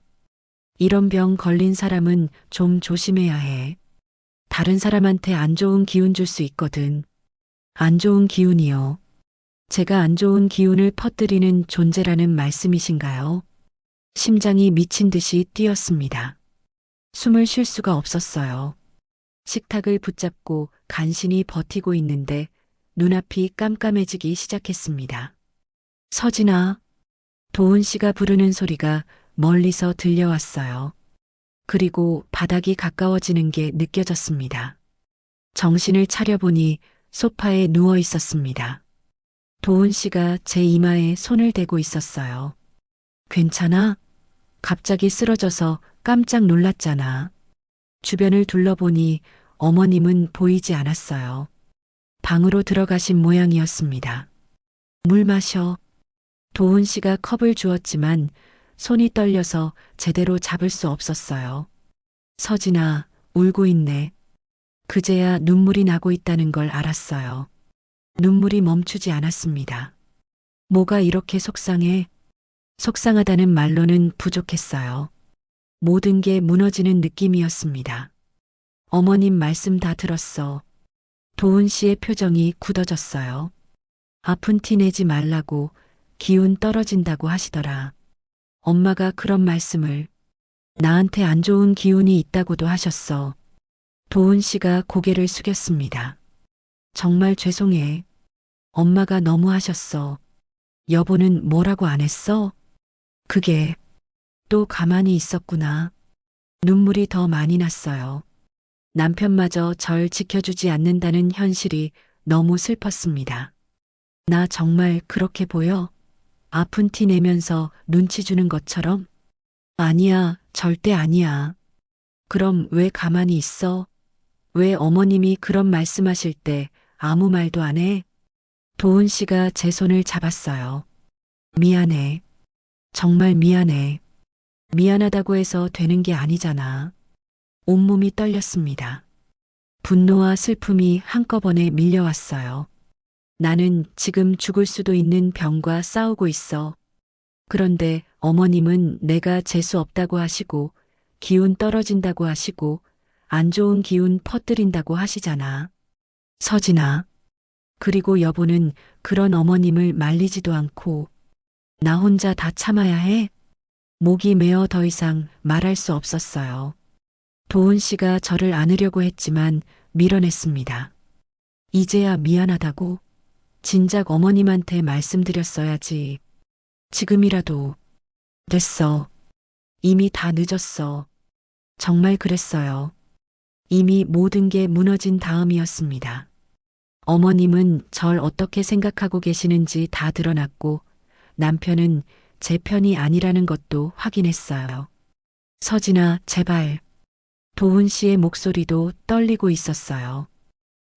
이런 병 걸린 사람은 좀 조심해야 해. 다른 사람한테 안 좋은 기운 줄 수 있거든. 안 좋은 기운이요. 제가 안 좋은 기운을 퍼뜨리는 존재라는 말씀이신가요? 심장이 미친 듯이 뛰었습니다. 숨을 쉴 수가 없었어요. 식탁을 붙잡고 간신히 버티고 있는데 눈앞이 깜깜해지기 시작했습니다. 서진아. 도훈 씨가 부르는 소리가 멀리서 들려왔어요. 그리고 바닥이 가까워지는 게 느껴졌습니다. 정신을 차려보니 소파에 누워 있었습니다. 도훈 씨가 제 이마에 손을 대고 있었어요. 괜찮아? 갑자기 쓰러져서 깜짝 놀랐잖아. 주변을 둘러보니 어머님은 보이지 않았어요. 방으로 들어가신 모양이었습니다. 물 마셔. 도훈 씨가 컵을 주었지만 손이 떨려서 제대로 잡을 수 없었어요. 서진아, 울고 있네. 그제야 눈물이 나고 있다는 걸 알았어요. 눈물이 멈추지 않았습니다. 뭐가 이렇게 속상해? 속상하다는 말로는 부족했어요. 모든 게 무너지는 느낌이었습니다. 어머님 말씀 다 들었어. 도훈 씨의 표정이 굳어졌어요. 아픈 티 내지 말라고 기운 떨어진다고 하시더라. 엄마가 그런 말씀을 나한테 안 좋은 기운이 있다고도 하셨어. 도훈 씨가 고개를 숙였습니다. 정말 죄송해. 엄마가 너무 하셨어. 여보는 뭐라고 안 했어? 그게 또 가만히 있었구나. 눈물이 더 많이 났어요. 남편마저 절 지켜주지 않는다는 현실이 너무 슬펐습니다. 나 정말 그렇게 보여? 아픈 티 내면서 눈치 주는 것처럼? 아니야, 절대 아니야. 그럼 왜 가만히 있어? 왜 어머님이 그런 말씀하실 때 아무 말도 안 해? 도훈 씨가 제 손을 잡았어요. 미안해. 정말 미안해. 미안하다고 해서 되는 게 아니잖아. 온몸이 떨렸습니다. 분노와 슬픔이 한꺼번에 밀려왔어요. 나는 지금 죽을 수도 있는 병과 싸우고 있어. 그런데 어머님은 내가 재수 없다고 하시고, 기운 떨어진다고 하시고, 안 좋은 기운 퍼뜨린다고 하시잖아. 서진아. 그리고 여보는 그런 어머님을 말리지도 않고, 나 혼자 다 참아야 해? 목이 메어 더 이상 말할 수 없었어요. 도훈 씨가 저를 안으려고 했지만 밀어냈습니다. 이제야 미안하다고? 진작 어머님한테 말씀드렸어야지. 지금이라도. 됐어. 이미 다 늦었어. 정말 그랬어요. 이미 모든 게 무너진 다음이었습니다. 어머님은 절 어떻게 생각하고 계시는지 다 드러났고 남편은 제 편이 아니라는 것도 확인했어요. 서진아, 제발. 도훈 씨의 목소리도 떨리고 있었어요.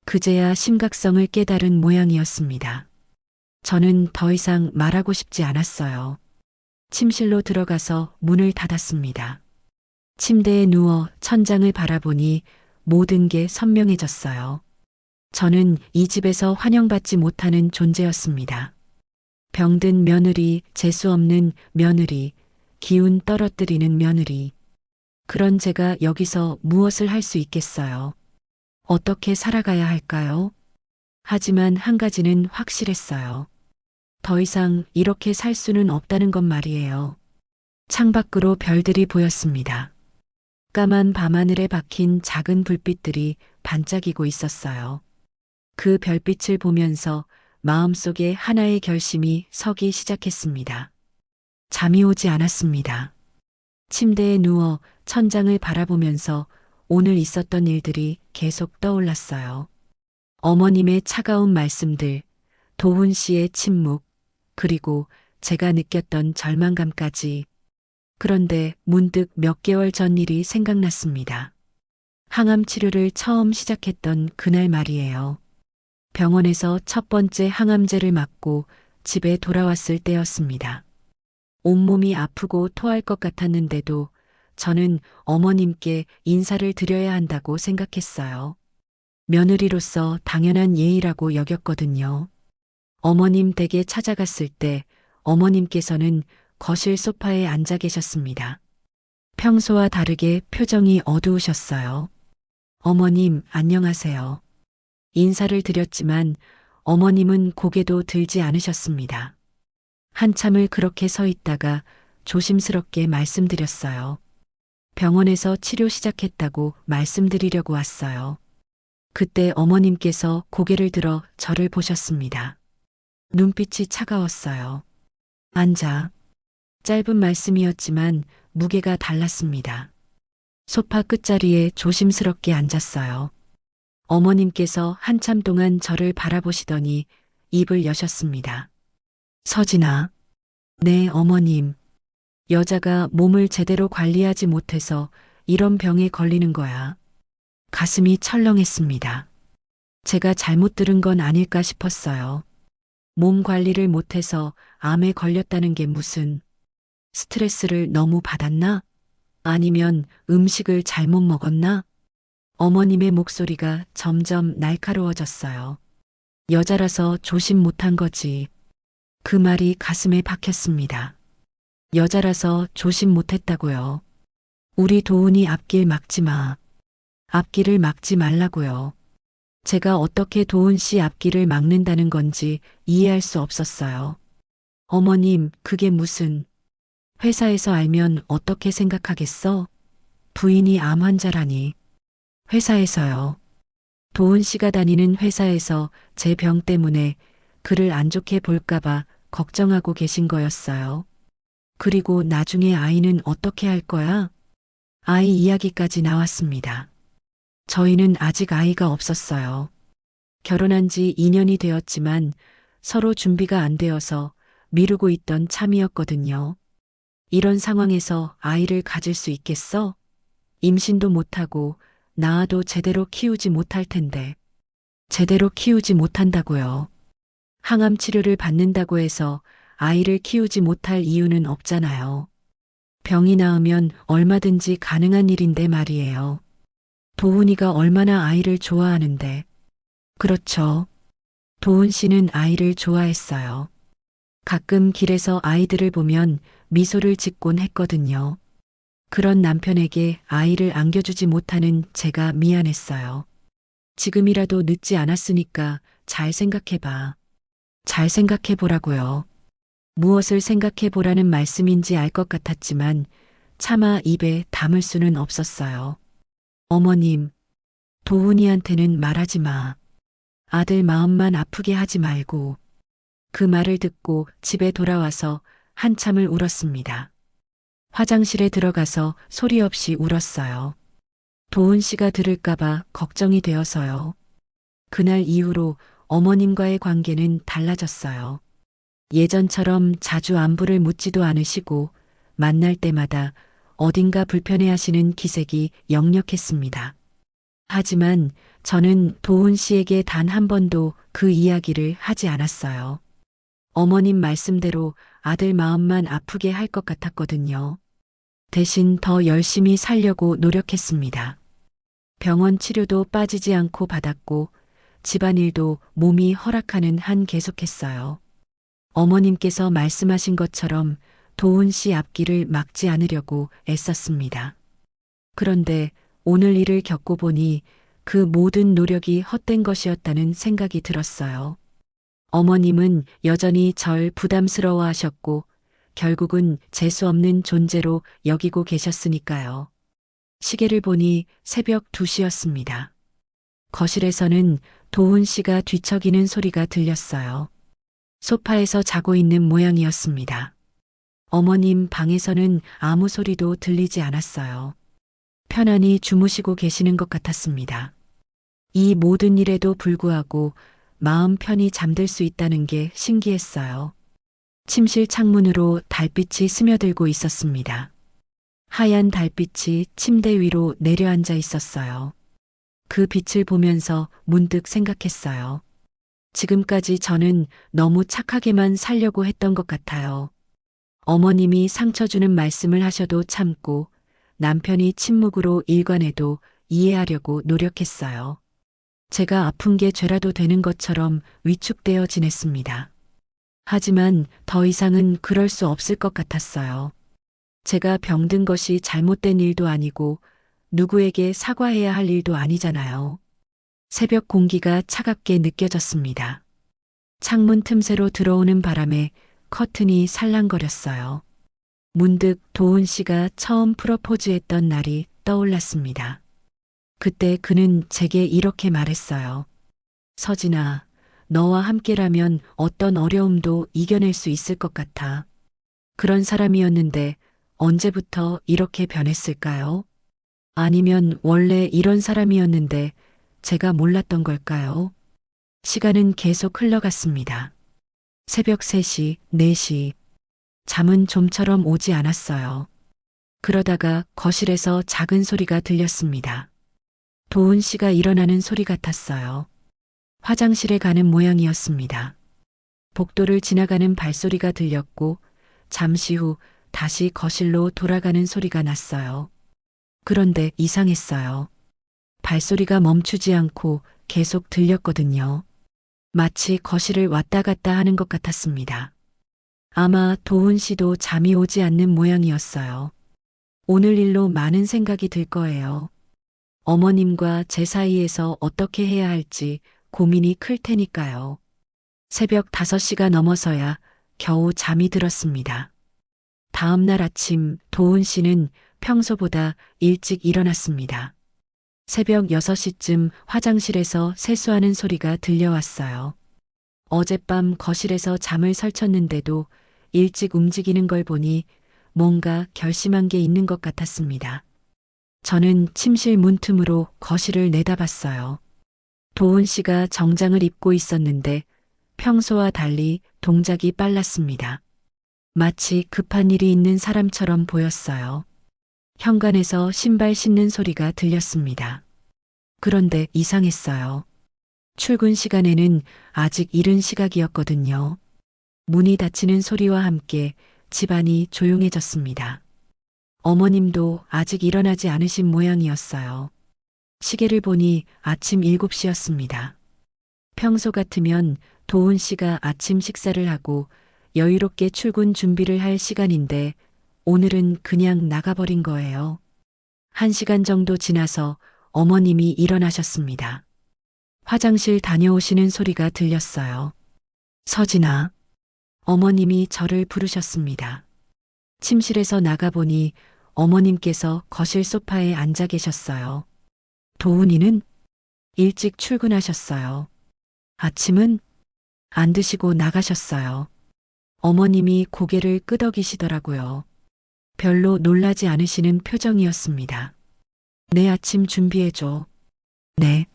그제야 심각성을 깨달은 모양이었습니다. 저는 더 이상 말하고 싶지 않았어요. 침실로 들어가서 문을 닫았습니다. 침대에 누워 천장을 바라보니 모든 게 선명해졌어요. 저는 이 집에서 환영받지 못하는 존재였습니다. 병든 며느리, 재수 없는 며느리, 기운 떨어뜨리는 며느리. 그런 제가 여기서 무엇을 할 수 있겠어요? 어떻게 살아가야 할까요? 하지만 한 가지는 확실했어요. 더 이상 이렇게 살 수는 없다는 것 말이에요. 창밖으로 별들이 보였습니다. 까만 밤하늘에 박힌 작은 불빛들이 반짝이고 있었어요. 그 별빛을 보면서 마음속에 하나의 결심이 서기 시작했습니다. 잠이 오지 않았습니다. 침대에 누워 천장을 바라보면서 오늘 있었던 일들이 계속 떠올랐어요. 어머님의 차가운 말씀들, 도훈 씨의 침묵, 그리고 제가 느꼈던 절망감까지. 그런데 문득 몇 개월 전 일이 생각났습니다. 항암 치료를 처음 시작했던 그날 말이에요. 병원에서 첫 번째 항암제를 맞고 집에 돌아왔을 때였습니다. 온몸이 아프고 토할 것 같았는데도 저는 어머님께 인사를 드려야 한다고 생각했어요. 며느리로서 당연한 예의라고 여겼거든요. 어머님 댁에 찾아갔을 때 어머님께서는 거실 소파에 앉아 계셨습니다. 평소와 다르게 표정이 어두우셨어요. 어머님, 안녕하세요. 인사를 드렸지만 어머님은 고개도 들지 않으셨습니다. 한참을 그렇게 서 있다가 조심스럽게 말씀드렸어요. 병원에서 치료 시작했다고 말씀드리려고 왔어요. 그때 어머님께서 고개를 들어 저를 보셨습니다. 눈빛이 차가웠어요. 앉아. 짧은 말씀이었지만 무게가 달랐습니다. 소파 끝자리에 조심스럽게 앉았어요. 어머님께서 한참 동안 저를 바라보시더니 입을 여셨습니다. 서진아. 네, 어머님. 여자가 몸을 제대로 관리하지 못해서 이런 병에 걸리는 거야. 가슴이 철렁했습니다. 제가 잘못 들은 건 아닐까 싶었어요. 몸 관리를 못해서 암에 걸렸다는 게 무슨, 스트레스를 너무 받았나? 아니면 음식을 잘못 먹었나? 어머님의 목소리가 점점 날카로워졌어요. 여자라서 조심 못한 거지. 그 말이 가슴에 박혔습니다. 여자라서 조심 못했다고요. 우리 도훈이 앞길 막지 마. 앞길을 막지 말라고요. 제가 어떻게 도훈 씨 앞길을 막는다는 건지 이해할 수 없었어요. 어머님, 그게 무슨, 회사에서 알면 어떻게 생각하겠어? 부인이 암 환자라니. 회사에서요. 도훈 씨가 다니는 회사에서 제 병 때문에 그를 안 좋게 볼까봐 걱정하고 계신 거였어요. 그리고 나중에 아이는 어떻게 할 거야? 아이 이야기까지 나왔습니다. 저희는 아직 아이가 없었어요. 결혼한 지 2년이 되었지만 서로 준비가 안 되어서 미루고 있던 참이었거든요. 이런 상황에서 아이를 가질 수 있겠어? 임신도 못하고 낳아도 제대로 키우지 못할 텐데. 제대로 키우지 못한다고요. 항암 치료를 받는다고 해서 아이를 키우지 못할 이유는 없잖아요. 병이 나으면 얼마든지 가능한 일인데 말이에요. 도훈이가 얼마나 아이를 좋아하는데. 그렇죠. 도훈 씨는 아이를 좋아했어요. 가끔 길에서 아이들을 보면 미소를 짓곤 했거든요. 그런 남편에게 아이를 안겨주지 못하는 제가 미안했어요. 지금이라도 늦지 않았으니까 잘 생각해봐. 잘 생각해보라고요. 무엇을 생각해보라는 말씀인지 알 것 같았지만 차마 입에 담을 수는 없었어요. 어머님, 도훈이한테는 말하지 마. 아들 마음만 아프게 하지 말고. 그 말을 듣고 집에 돌아와서 한참을 울었습니다. 화장실에 들어가서 소리 없이 울었어요. 도훈 씨가 들을까봐 걱정이 되어서요. 그날 이후로 어머님과의 관계는 달라졌어요. 예전처럼 자주 안부를 묻지도 않으시고 만날 때마다 어딘가 불편해하시는 기색이 역력했습니다. 하지만 저는 도훈 씨에게 단 한 번도 그 이야기를 하지 않았어요. 어머님 말씀대로 아들 마음만 아프게 할 것 같았거든요. 대신 더 열심히 살려고 노력했습니다. 병원 치료도 빠지지 않고 받았고 집안일도 몸이 허락하는 한 계속했어요. 어머님께서 말씀하신 것처럼 도훈 씨 앞길을 막지 않으려고 애썼습니다. 그런데 오늘 일을 겪고 보니 그 모든 노력이 헛된 것이었다는 생각이 들었어요. 어머님은 여전히 절 부담스러워 하셨고 결국은 재수 없는 존재로 여기고 계셨으니까요. 시계를 보니 새벽 2시였습니다. 거실에서는 도훈 씨가 뒤척이는 소리가 들렸어요. 소파에서 자고 있는 모양이었습니다. 어머님 방에서는 아무 소리도 들리지 않았어요. 편안히 주무시고 계시는 것 같았습니다. 이 모든 일에도 불구하고 마음 편히 잠들 수 있다는 게 신기했어요. 침실 창문으로 달빛이 스며들고 있었습니다. 하얀 달빛이 침대 위로 내려앉아 있었어요. 그 빛을 보면서 문득 생각했어요. 지금까지 저는 너무 착하게만 살려고 했던 것 같아요. 어머님이 상처 주는 말씀을 하셔도 참고 남편이 침묵으로 일관해도 이해하려고 노력했어요. 제가 아픈 게 죄라도 되는 것처럼 위축되어 지냈습니다. 하지만 더 이상은 그럴 수 없을 것 같았어요. 제가 병든 것이 잘못된 일도 아니고 누구에게 사과해야 할 일도 아니잖아요. 새벽 공기가 차갑게 느껴졌습니다. 창문 틈새로 들어오는 바람에 커튼이 살랑거렸어요. 문득 도훈 씨가 처음 프로포즈했던 날이 떠올랐습니다. 그때 그는 제게 이렇게 말했어요. 서진아, 너와 함께라면 어떤 어려움도 이겨낼 수 있을 것 같아. 그런 사람이었는데 언제부터 이렇게 변했을까요? 아니면 원래 이런 사람이었는데 제가 몰랐던 걸까요? 시간은 계속 흘러갔습니다. 새벽 3시, 4시. 잠은 좀처럼 오지 않았어요. 그러다가 거실에서 작은 소리가 들렸습니다. 도훈 씨가 일어나는 소리 같았어요. 화장실에 가는 모양이었습니다. 복도를 지나가는 발소리가 들렸고 잠시 후 다시 거실로 돌아가는 소리가 났어요. 그런데 이상했어요. 발소리가 멈추지 않고 계속 들렸거든요. 마치 거실을 왔다 갔다 하는 것 같았습니다. 아마 도훈 씨도 잠이 오지 않는 모양이었어요. 오늘 일로 많은 생각이 들 거예요. 어머님과 제 사이에서 어떻게 해야 할지 고민이 클 테니까요. 새벽 5시가 넘어서야 겨우 잠이 들었습니다. 다음 날 아침 도훈 씨는 평소보다 일찍 일어났습니다. 새벽 6시쯤 화장실에서 세수하는 소리가 들려왔어요. 어젯밤 거실에서 잠을 설쳤는데도 일찍 움직이는 걸 보니 뭔가 결심한 게 있는 것 같았습니다. 저는 침실 문틈으로 거실을 내다봤어요. 도훈 씨가 정장을 입고 있었는데 평소와 달리 동작이 빨랐습니다. 마치 급한 일이 있는 사람처럼 보였어요. 현관에서 신발 신는 소리가 들렸습니다. 그런데 이상했어요. 출근 시간에는 아직 이른 시각이었거든요. 문이 닫히는 소리와 함께 집안이 조용해졌습니다. 어머님도 아직 일어나지 않으신 모양이었어요. 시계를 보니 아침 7시였습니다. 평소 같으면 도훈 씨가 아침 식사를 하고 여유롭게 출근 준비를 할 시간인데 오늘은 그냥 나가버린 거예요. 1시간 정도 지나서 어머님이 일어나셨습니다. 화장실 다녀오시는 소리가 들렸어요. 서진아. 어머님이 저를 부르셨습니다. 침실에서 나가보니 어머님께서 거실 소파에 앉아 계셨어요. 도훈이는 일찍 출근하셨어요. 아침은 안 드시고 나가셨어요. 어머님이 고개를 끄덕이시더라고요. 별로 놀라지 않으시는 표정이었습니다. 내 아침 준비해줘. 네.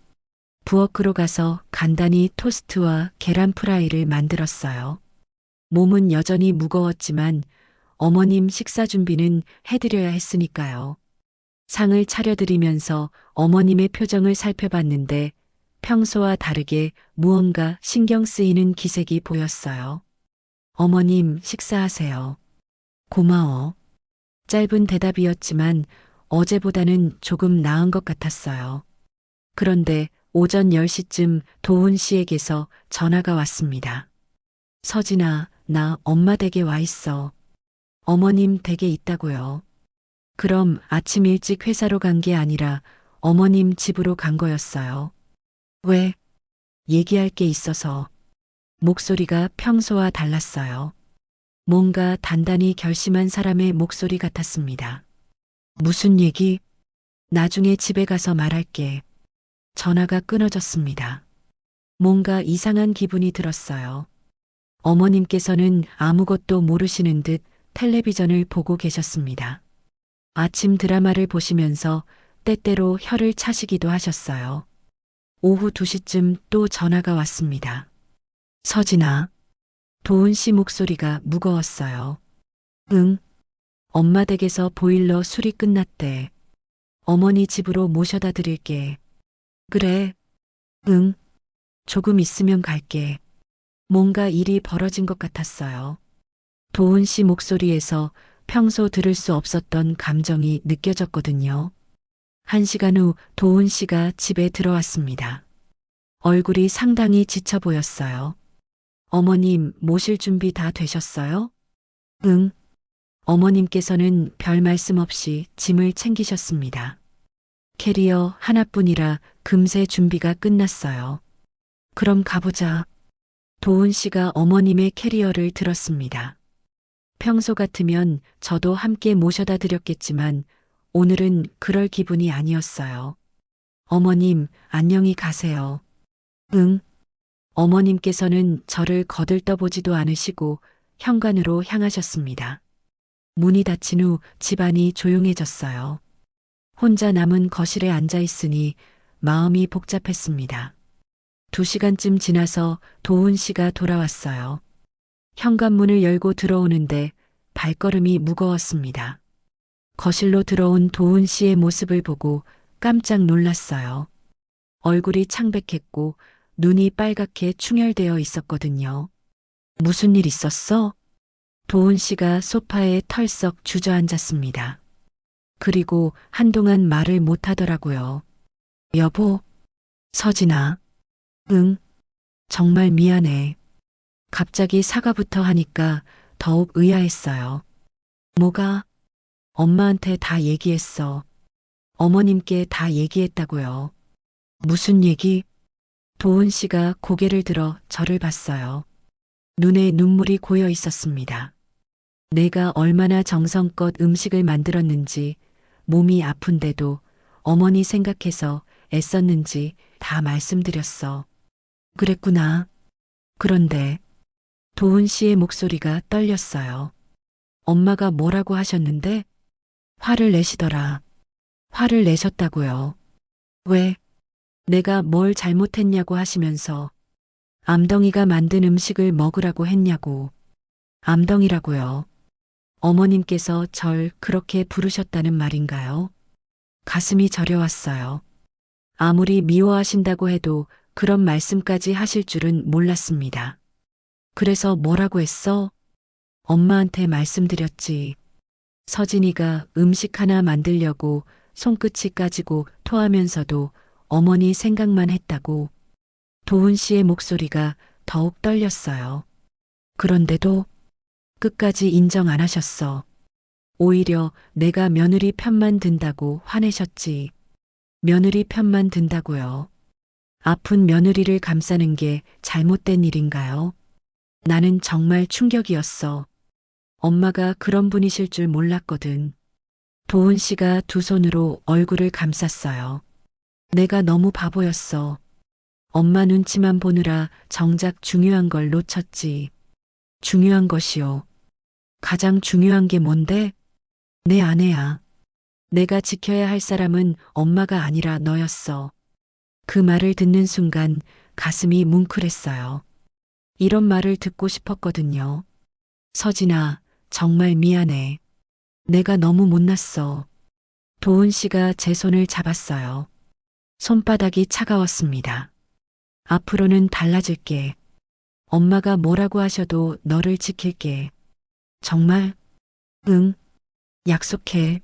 부엌으로 가서 간단히 토스트와 계란 프라이를 만들었어요. 몸은 여전히 무거웠지만 어머님 식사 준비는 해드려야 했으니까요. 상을 차려드리면서 어머님의 표정을 살펴봤는데 평소와 다르게 무언가 신경 쓰이는 기색이 보였어요. 어머님 식사하세요. 고마워. 짧은 대답이었지만 어제보다는 조금 나은 것 같았어요. 그런데 오전 10시쯤 도훈 씨에게서 전화가 왔습니다. 서진아, 나 엄마 댁에 와 있어. 어머님 댁에 있다고요. 그럼 아침 일찍 회사로 간 게 아니라 어머님 집으로 간 거였어요. 왜? 얘기할 게 있어서. 목소리가 평소와 달랐어요. 뭔가 단단히 결심한 사람의 목소리 같았습니다. 무슨 얘기? 나중에 집에 가서 말할게. 전화가 끊어졌습니다. 뭔가 이상한 기분이 들었어요. 어머님께서는 아무것도 모르시는 듯 텔레비전을 보고 계셨습니다. 아침 드라마를 보시면서 때때로 혀를 차시기도 하셨어요. 오후 2시쯤 또 전화가 왔습니다. 서진아. 도훈 씨 목소리가 무거웠어요. 응. 엄마 댁에서 보일러 수리 끝났대. 어머니 집으로 모셔다 드릴게. 그래. 응. 조금 있으면 갈게. 뭔가 일이 벌어진 것 같았어요. 도훈 씨 목소리에서 평소 들을 수 없었던 감정이 느껴졌거든요. 1시간 후 도훈 씨가 집에 들어왔습니다. 얼굴이 상당히 지쳐 보였어요. 어머님 모실 준비 다 되셨어요? 응. 어머님께서는 별 말씀 없이 짐을 챙기셨습니다. 캐리어 하나뿐이라 금세 준비가 끝났어요. 그럼 가보자. 도훈 씨가 어머님의 캐리어를 들었습니다. 평소 같으면 저도 함께 모셔다 드렸겠지만 오늘은 그럴 기분이 아니었어요. 어머님, 안녕히 가세요. 응. 어머님께서는 저를 거들떠보지도 않으시고 현관으로 향하셨습니다. 문이 닫힌 후 집안이 조용해졌어요. 혼자 남은 거실에 앉아 있으니 마음이 복잡했습니다. 2시간쯤 지나서 도훈 씨가 돌아왔어요. 현관문을 열고 들어오는데 발걸음이 무거웠습니다. 거실로 들어온 도훈 씨의 모습을 보고 깜짝 놀랐어요. 얼굴이 창백했고 눈이 빨갛게 충혈되어 있었거든요. 무슨 일 있었어? 도훈 씨가 소파에 털썩 주저앉았습니다. 그리고 한동안 말을 못하더라고요. 여보, 서진아. 응, 정말 미안해. 갑자기 사과부터 하니까 더욱 의아했어요. 뭐가? 엄마한테 다 얘기했어. 어머님께 다 얘기했다고요. 무슨 얘기? 도훈 씨가 고개를 들어 저를 봤어요. 눈에 눈물이 고여 있었습니다. 내가 얼마나 정성껏 음식을 만들었는지, 몸이 아픈데도 어머니 생각해서 애썼는지 다 말씀드렸어. 그랬구나. 그런데 도훈 씨의 목소리가 떨렸어요. 엄마가 뭐라고 하셨는데? 화를 내시더라. 화를 내셨다고요. 왜? 내가 뭘 잘못했냐고 하시면서 암덩이가 만든 음식을 먹으라고 했냐고. 암덩이라고요. 어머님께서 절 그렇게 부르셨다는 말인가요? 가슴이 저려왔어요. 아무리 미워하신다고 해도 그런 말씀까지 하실 줄은 몰랐습니다. 그래서 뭐라고 했어? 엄마한테 말씀드렸지. 서진이가 음식 하나 만들려고 손끝이 까지고 토하면서도 어머니 생각만 했다고. 도훈 씨의 목소리가 더욱 떨렸어요. 그런데도 끝까지 인정 안 하셨어. 오히려 내가 며느리 편만 든다고 화내셨지. 며느리 편만 든다고요. 아픈 며느리를 감싸는 게 잘못된 일인가요? 나는 정말 충격이었어. 엄마가 그런 분이실 줄 몰랐거든. 도훈 씨가 두 손으로 얼굴을 감쌌어요. 내가 너무 바보였어. 엄마 눈치만 보느라 정작 중요한 걸 놓쳤지. 중요한 것이요. 가장 중요한 게 뭔데? 내 아내야. 내가 지켜야 할 사람은 엄마가 아니라 너였어. 그 말을 듣는 순간 가슴이 뭉클했어요. 이런 말을 듣고 싶었거든요. 서진아, 정말 미안해. 내가 너무 못났어. 도훈 씨가 제 손을 잡았어요. 손바닥이 차가웠습니다. 앞으로는 달라질게. 엄마가 뭐라고 하셔도 너를 지킬게. 정말? 응. 약속해.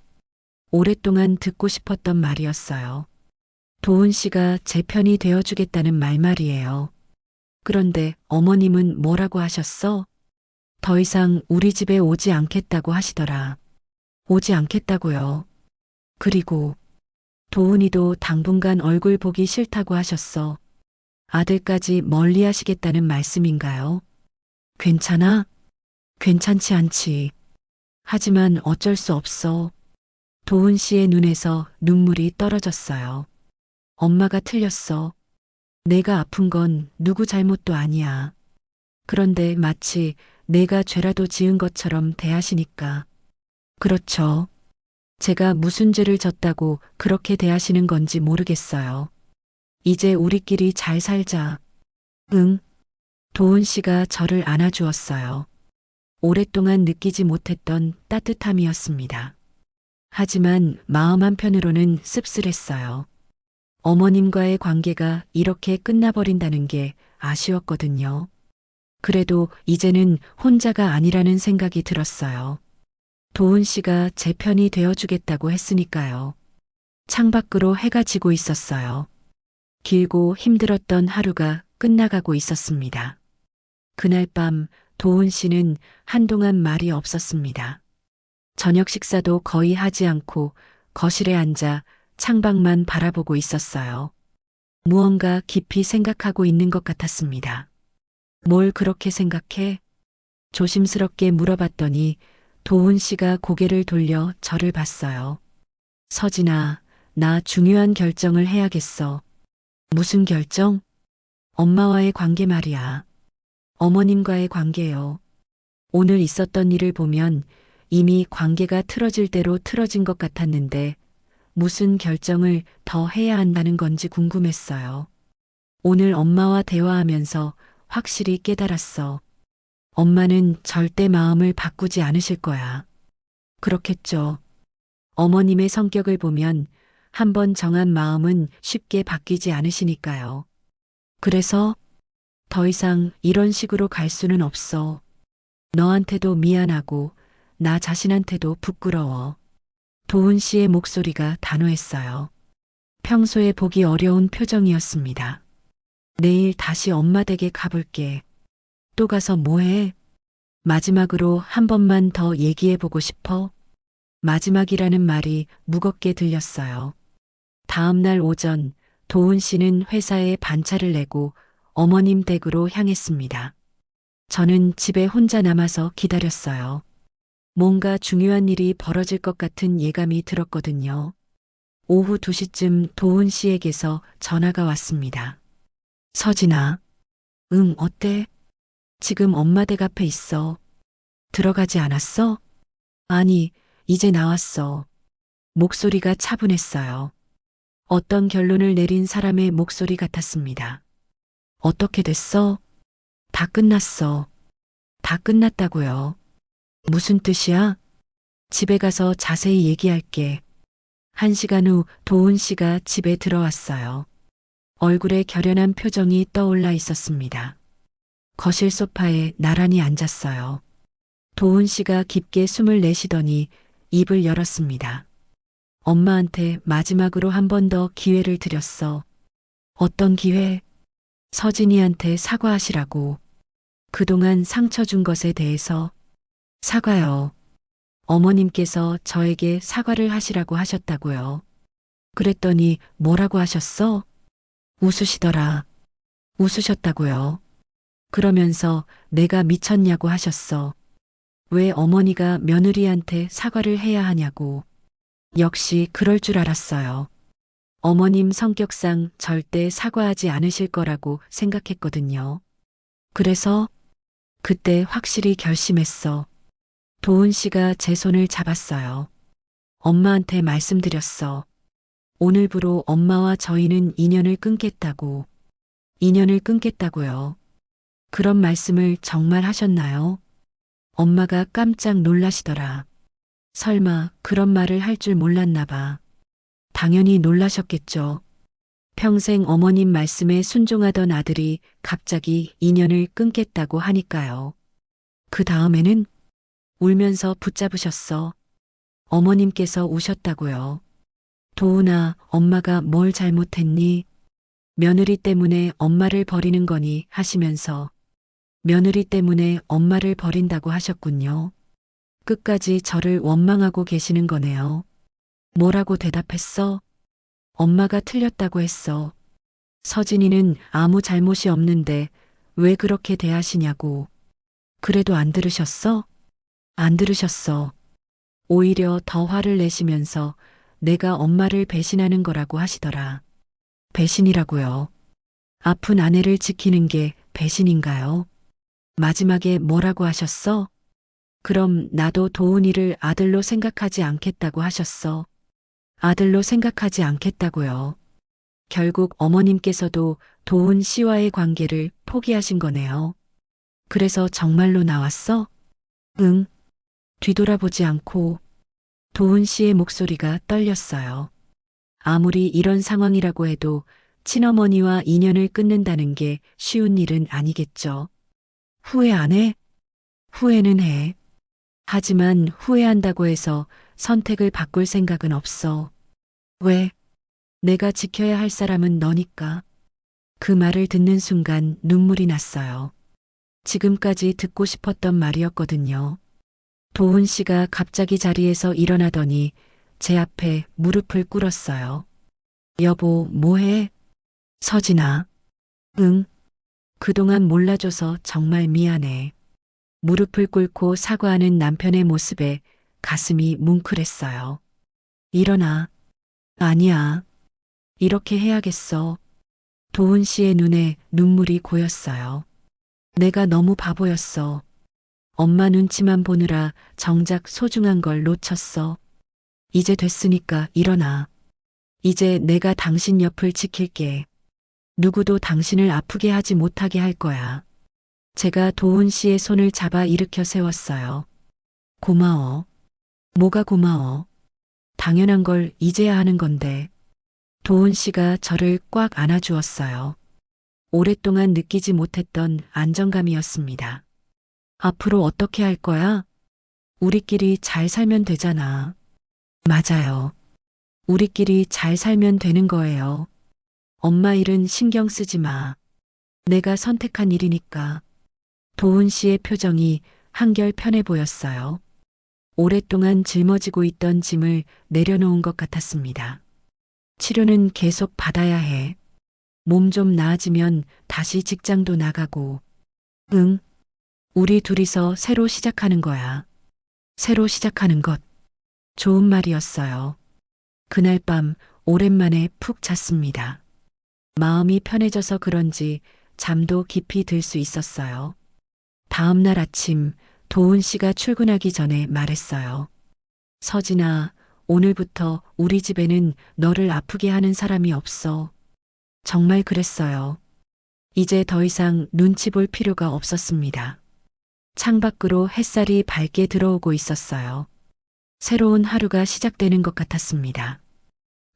오랫동안 듣고 싶었던 말이었어요. 도훈 씨가 제 편이 되어주겠다는 말 말이에요. 그런데 어머님은 뭐라고 하셨어? 더 이상 우리 집에 오지 않겠다고 하시더라. 오지 않겠다고요. 그리고 도훈이도 당분간 얼굴 보기 싫다고 하셨어. 아들까지 멀리 하시겠다는 말씀인가요? 괜찮아? 괜찮지 않지. 하지만 어쩔 수 없어. 도훈 씨의 눈에서 눈물이 떨어졌어요. 엄마가 틀렸어. 내가 아픈 건 누구 잘못도 아니야. 그런데 마치 내가 죄라도 지은 것처럼 대하시니까. 그렇죠. 제가 무슨 죄를 졌다고 그렇게 대하시는 건지 모르겠어요. 이제 우리끼리 잘 살자. 응. 도훈 씨가 저를 안아주었어요. 오랫동안 느끼지 못했던 따뜻함이었습니다. 하지만 마음 한편으로는 씁쓸했어요. 어머님과의 관계가 이렇게 끝나버린다는 게 아쉬웠거든요. 그래도 이제는 혼자가 아니라는 생각이 들었어요. 도훈 씨가 제 편이 되어주겠다고 했으니까요. 창밖으로 해가 지고 있었어요. 길고 힘들었던 하루가 끝나가고 있었습니다. 그날 밤 도훈 씨는 한동안 말이 없었습니다. 저녁 식사도 거의 하지 않고 거실에 앉아 창밖만 바라보고 있었어요. 무언가 깊이 생각하고 있는 것 같았습니다. 뭘 그렇게 생각해? 조심스럽게 물어봤더니 도훈 씨가 고개를 돌려 저를 봤어요. 서진아, 나 중요한 결정을 해야겠어. 무슨 결정? 엄마와의 관계 말이야. 어머님과의 관계요. 오늘 있었던 일을 보면 이미 관계가 틀어질 대로 틀어진 것 같았는데 무슨 결정을 더 해야 한다는 건지 궁금했어요. 오늘 엄마와 대화하면서 확실히 깨달았어. 엄마는 절대 마음을 바꾸지 않으실 거야. 그렇겠죠. 어머님의 성격을 보면 한번 정한 마음은 쉽게 바뀌지 않으시니까요. 그래서 더 이상 이런 식으로 갈 수는 없어. 너한테도 미안하고 나 자신한테도 부끄러워. 도훈 씨의 목소리가 단호했어요. 평소에 보기 어려운 표정이었습니다. 내일 다시 엄마 댁에 가볼게. 또 가서 뭐해? 마지막으로 한 번만 더 얘기해보고 싶어? 마지막이라는 말이 무겁게 들렸어요. 다음 날 오전 도훈 씨는 회사에 반차를 내고 어머님 댁으로 향했습니다. 저는 집에 혼자 남아서 기다렸어요. 뭔가 중요한 일이 벌어질 것 같은 예감이 들었거든요. 오후 2시쯤 도훈 씨에게서 전화가 왔습니다. 서진아. 응, 어때? 지금 엄마 댁 앞에 있어. 들어가지 않았어? 아니, 이제 나왔어. 목소리가 차분했어요. 어떤 결론을 내린 사람의 목소리 같았습니다. 어떻게 됐어? 다 끝났어. 다 끝났다고요. 무슨 뜻이야? 집에 가서 자세히 얘기할게. 1시간 후 도훈 씨가 집에 들어왔어요. 얼굴에 결연한 표정이 떠올라 있었습니다. 거실 소파에 나란히 앉았어요. 도훈 씨가 깊게 숨을 내쉬더니 입을 열었습니다. 엄마한테 마지막으로 한 번 더 기회를 드렸어. 어떤 기회? 서진이한테 사과하시라고. 그동안 상처 준 것에 대해서. 사과요. 어머님께서 저에게 사과를 하시라고 하셨다고요. 그랬더니 뭐라고 하셨어? 웃으시더라. 웃으셨다고요. 그러면서 내가 미쳤냐고 하셨어. 왜 어머니가 며느리한테 사과를 해야 하냐고. 역시 그럴 줄 알았어요. 어머님 성격상 절대 사과하지 않으실 거라고 생각했거든요. 그래서 그때 확실히 결심했어. 도훈 씨가 제 손을 잡았어요. 엄마한테 말씀드렸어. 오늘부로 엄마와 저희는 인연을 끊겠다고. 인연을 끊겠다고요. 그런 말씀을 정말 하셨나요? 엄마가 깜짝 놀라시더라. 설마 그런 말을 할 줄 몰랐나 봐. 당연히 놀라셨겠죠. 평생 어머님 말씀에 순종하던 아들이 갑자기 인연을 끊겠다고 하니까요. 그 다음에는 울면서 붙잡으셨어. 어머님께서 우셨다고요. 도훈아, 엄마가 뭘 잘못했니? 며느리 때문에 엄마를 버리는 거니 하시면서 며느리 때문에 엄마를 버린다고 하셨군요. 끝까지 저를 원망하고 계시는 거네요. 뭐라고 대답했어? 엄마가 틀렸다고 했어. 서진이는 아무 잘못이 없는데 왜 그렇게 대하시냐고. 그래도 안 들으셨어? 안 들으셨어. 오히려 더 화를 내시면서 내가 엄마를 배신하는 거라고 하시더라. 배신이라고요. 아픈 아내를 지키는 게 배신인가요? 마지막에 뭐라고 하셨어? 그럼 나도 도훈이를 아들로 생각하지 않겠다고 하셨어. 아들로 생각하지 않겠다고요. 결국 어머님께서도 도훈 씨와의 관계를 포기하신 거네요. 그래서 정말로 나왔어? 응. 뒤돌아보지 않고 도훈 씨의 목소리가 떨렸어요. 아무리 이런 상황이라고 해도 친어머니와 인연을 끊는다는 게 쉬운 일은 아니겠죠. 후회 안 해? 후회는 해. 하지만 후회한다고 해서 선택을 바꿀 생각은 없어. 왜? 내가 지켜야 할 사람은 너니까. 그 말을 듣는 순간 눈물이 났어요. 지금까지 듣고 싶었던 말이었거든요. 도훈 씨가 갑자기 자리에서 일어나더니 제 앞에 무릎을 꿇었어요. 여보, 뭐해? 서진아. 응. 그동안 몰라줘서 정말 미안해. 무릎을 꿇고 사과하는 남편의 모습에 가슴이 뭉클했어요. 일어나. 아니야. 이렇게 해야겠어. 도훈 씨의 눈에 눈물이 고였어요. 내가 너무 바보였어. 엄마 눈치만 보느라 정작 소중한 걸 놓쳤어. 이제 됐으니까 일어나. 이제 내가 당신 옆을 지킬게. 누구도 당신을 아프게 하지 못하게 할 거야. 제가 도훈 씨의 손을 잡아 일으켜 세웠어요. 고마워. 뭐가 고마워? 당연한 걸 이제야 하는 건데. 도훈 씨가 저를 꽉 안아주었어요. 오랫동안 느끼지 못했던 안정감이었습니다. 앞으로 어떻게 할 거야? 우리끼리 잘 살면 되잖아. 맞아요. 우리끼리 잘 살면 되는 거예요. 엄마 일은 신경 쓰지 마. 내가 선택한 일이니까. 도훈 씨의 표정이 한결 편해 보였어요. 오랫동안 짊어지고 있던 짐을 내려놓은 것 같았습니다. 치료는 계속 받아야 해. 몸 좀 나아지면 다시 직장도 나가고. 응. 우리 둘이서 새로 시작하는 거야. 새로 시작하는 것. 좋은 말이었어요. 그날 밤 오랜만에 푹 잤습니다. 마음이 편해져서 그런지 잠도 깊이 들 수 있었어요. 다음 날 아침 도훈 씨가 출근하기 전에 말했어요. 서진아, 오늘부터 우리 집에는 너를 아프게 하는 사람이 없어. 정말 그랬어요. 이제 더 이상 눈치 볼 필요가 없었습니다. 창밖으로 햇살이 밝게 들어오고 있었어요. 새로운 하루가 시작되는 것 같았습니다.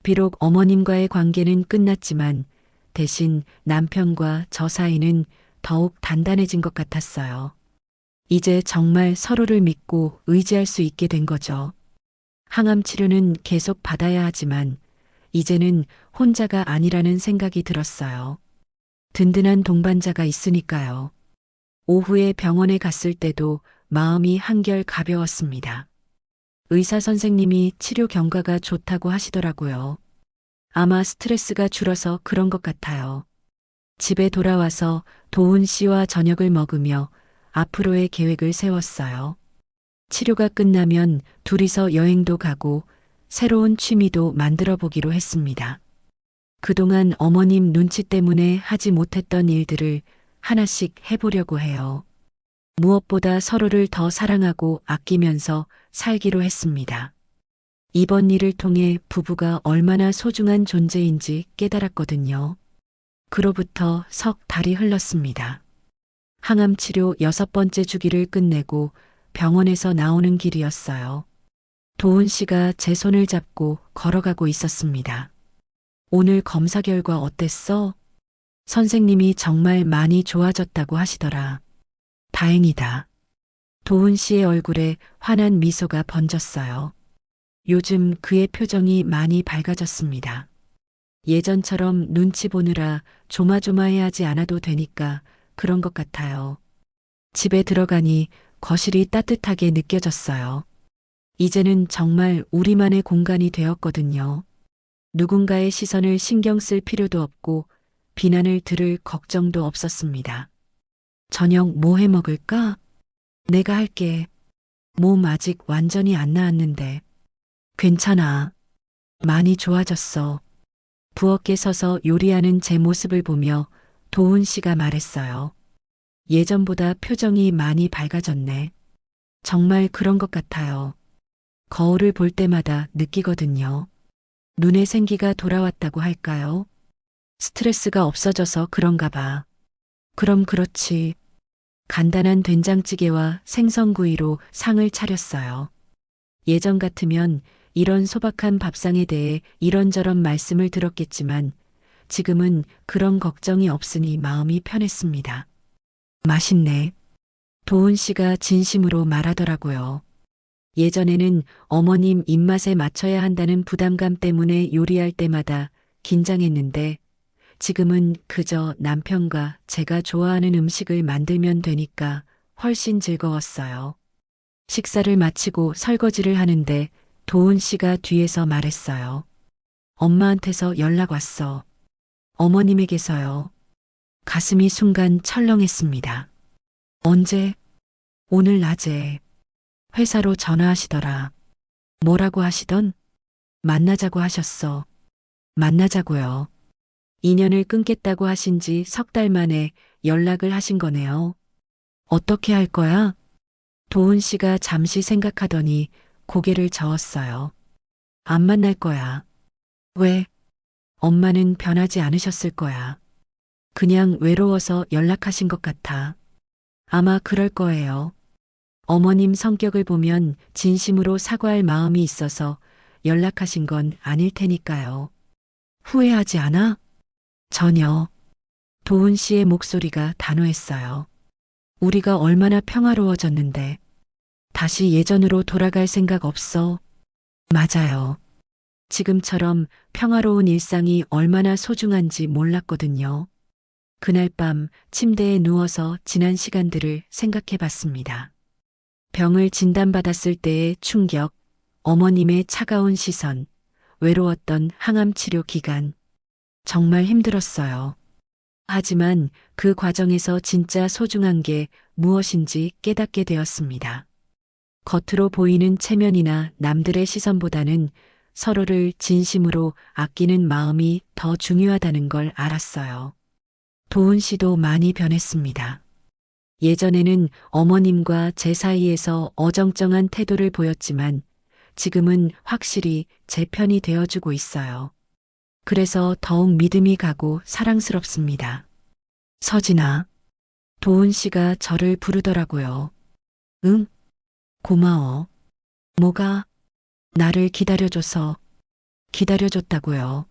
비록 어머님과의 관계는 끝났지만 대신 남편과 저 사이는 더욱 단단해진 것 같았어요. 이제 정말 서로를 믿고 의지할 수 있게 된 거죠. 항암 치료는 계속 받아야 하지만 이제는 혼자가 아니라는 생각이 들었어요. 든든한 동반자가 있으니까요. 오후에 병원에 갔을 때도 마음이 한결 가벼웠습니다. 의사 선생님이 치료 경과가 좋다고 하시더라고요. 아마 스트레스가 줄어서 그런 것 같아요. 집에 돌아와서 도훈 씨와 저녁을 먹으며 앞으로의 계획을 세웠어요. 치료가 끝나면 둘이서 여행도 가고 새로운 취미도 만들어 보기로 했습니다. 그동안 어머님 눈치 때문에 하지 못했던 일들을 하나씩 해보려고 해요. 무엇보다 서로를 더 사랑하고 아끼면서 살기로 했습니다. 이번 일을 통해 부부가 얼마나 소중한 존재인지 깨달았거든요. 그로부터 석 달이 흘렀습니다. 항암 치료 6번째 주기를 끝내고 병원에서 나오는 길이었어요. 도훈 씨가 제 손을 잡고 걸어가고 있었습니다. 오늘 검사 결과 어땠어? 선생님이 정말 많이 좋아졌다고 하시더라. 다행이다. 도훈 씨의 얼굴에 환한 미소가 번졌어요. 요즘 그의 표정이 많이 밝아졌습니다. 예전처럼 눈치 보느라 조마조마해하지 않아도 되니까 그런 것 같아요. 집에 들어가니 거실이 따뜻하게 느껴졌어요. 이제는 정말 우리만의 공간이 되었거든요. 누군가의 시선을 신경 쓸 필요도 없고 비난을 들을 걱정도 없었습니다. 저녁 뭐 해 먹을까? 내가 할게. 몸 아직 완전히 안 나았는데. 괜찮아. 많이 좋아졌어. 부엌에 서서 요리하는 제 모습을 보며 도훈 씨가 말했어요. 예전보다 표정이 많이 밝아졌네. 정말 그런 것 같아요. 거울을 볼 때마다 느끼거든요. 눈에 생기가 돌아왔다고 할까요? 스트레스가 없어져서 그런가 봐. 그럼 그렇지. 간단한 된장찌개와 생선구이로 상을 차렸어요. 예전 같으면 이런 소박한 밥상에 대해 이런저런 말씀을 들었겠지만 지금은 그런 걱정이 없으니 마음이 편했습니다. 맛있네. 도훈 씨가 진심으로 말하더라고요. 예전에는 어머님 입맛에 맞춰야 한다는 부담감 때문에 요리할 때마다 긴장했는데 지금은 그저 남편과 제가 좋아하는 음식을 만들면 되니까 훨씬 즐거웠어요. 식사를 마치고 설거지를 하는데 도훈 씨가 뒤에서 말했어요. 엄마한테서 연락 왔어. 어머님에게서요. 가슴이 순간 철렁했습니다. 언제? 오늘 낮에. 회사로 전화하시더라. 뭐라고 하시던? 만나자고 하셨어. 만나자고요. 인연을 끊겠다고 하신 지 석 달 만에 연락을 하신 거네요. 어떻게 할 거야? 도훈 씨가 잠시 생각하더니 고개를 저었어요. 안 만날 거야. 왜? 엄마는 변하지 않으셨을 거야. 그냥 외로워서 연락하신 것 같아. 아마 그럴 거예요. 어머님 성격을 보면 진심으로 사과할 마음이 있어서 연락하신 건 아닐 테니까요. 후회하지 않아? 전혀. 도훈 씨의 목소리가 단호했어요. 우리가 얼마나 평화로워졌는데. 다시 예전으로 돌아갈 생각 없어. 맞아요. 지금처럼 평화로운 일상이 얼마나 소중한지 몰랐거든요. 그날 밤 침대에 누워서 지난 시간들을 생각해 봤습니다. 병을 진단받았을 때의 충격, 어머님의 차가운 시선, 외로웠던 항암 치료 기간. 정말 힘들었어요. 하지만 그 과정에서 진짜 소중한 게 무엇인지 깨닫게 되었습니다. 겉으로 보이는 체면이나 남들의 시선보다는 서로를 진심으로 아끼는 마음이 더 중요하다는 걸 알았어요. 도훈 씨도 많이 변했습니다. 예전에는 어머님과 제 사이에서 어정쩡한 태도를 보였지만 지금은 확실히 제 편이 되어주고 있어요. 그래서 더욱 믿음이 가고 사랑스럽습니다. 서진아, 도훈 씨가 저를 부르더라고요. 응? 고마워. 뭐가? 나를 기다려줬다고요.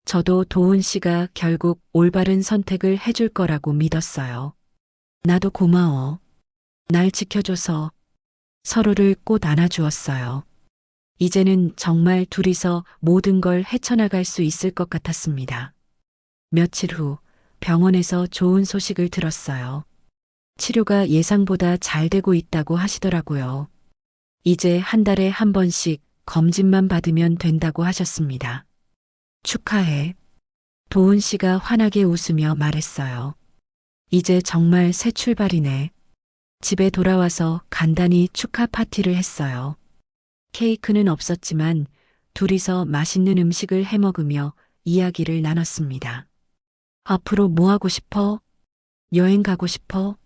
저도 도훈 씨가 결국 올바른 선택을 해줄 거라고 믿었어요. 나도 고마워. 날 지켜줘서 서로를 꼭 안아주었어요. 이제는 정말 둘이서 모든 걸 헤쳐나갈 수 있을 것 같았습니다. 며칠 후 병원에서 좋은 소식을 들었어요. 치료가 예상보다 잘 되고 있다고 하시더라고요. 이제 한 달에 한 번씩 검진만 받으면 된다고 하셨습니다. 축하해. 도훈 씨가 환하게 웃으며 말했어요. 이제 정말 새 출발이네. 집에 돌아와서 간단히 축하 파티를 했어요. 케이크는 없었지만 둘이서 맛있는 음식을 해 먹으며 이야기를 나눴습니다. 앞으로 뭐 하고 싶어? 여행 가고 싶어?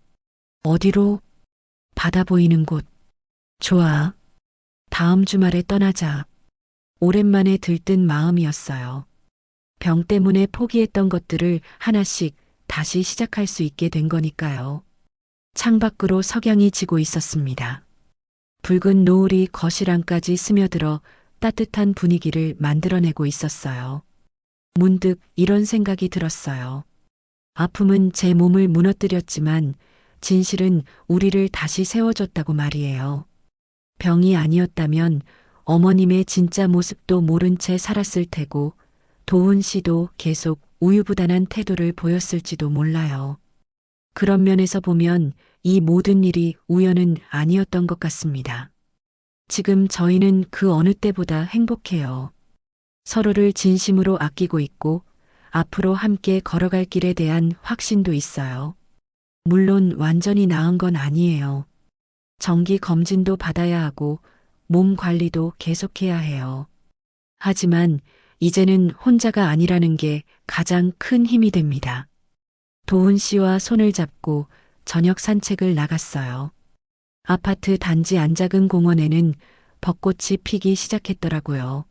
어디로? 바다 보이는 곳. 좋아. 다음 주말에 떠나자. 오랜만에 들뜬 마음이었어요. 병 때문에 포기했던 것들을 하나씩 다시 시작할 수 있게 된 거니까요. 창밖으로 석양이 지고 있었습니다. 붉은 노을이 거실 안까지 스며들어 따뜻한 분위기를 만들어내고 있었어요. 문득 이런 생각이 들었어요. 아픔은 제 몸을 무너뜨렸지만 진실은 우리를 다시 세워줬다고 말이에요. 병이 아니었다면 어머님의 진짜 모습도 모른 채 살았을 테고 도훈 씨도 계속 우유부단한 태도를 보였을지도 몰라요. 그런 면에서 보면 이 모든 일이 우연은 아니었던 것 같습니다. 지금 저희는 그 어느 때보다 행복해요. 서로를 진심으로 아끼고 있고 앞으로 함께 걸어갈 길에 대한 확신도 있어요. 물론 완전히 나은 건 아니에요. 정기 검진도 받아야 하고 몸 관리도 계속해야 해요. 하지만 이제는 혼자가 아니라는 게 가장 큰 힘이 됩니다. 도훈 씨와 손을 잡고 저녁 산책을 나갔어요. 아파트 단지 안작은 공원에는 벚꽃이 피기 시작했더라고요.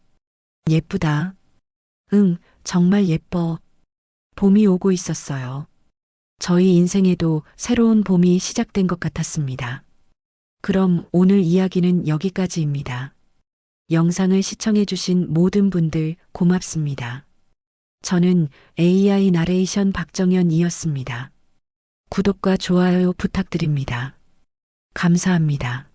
예쁘다. 응, 정말 예뻐. 봄이 오고 있었어요. 저희 인생에도 새로운 봄이 시작된 것 같았습니다. 그럼 오늘 이야기는 여기까지입니다. 영상을 시청해주신 모든 분들 고맙습니다. 저는 AI 나레이션 박정현이었습니다. 구독과 좋아요 부탁드립니다. 감사합니다.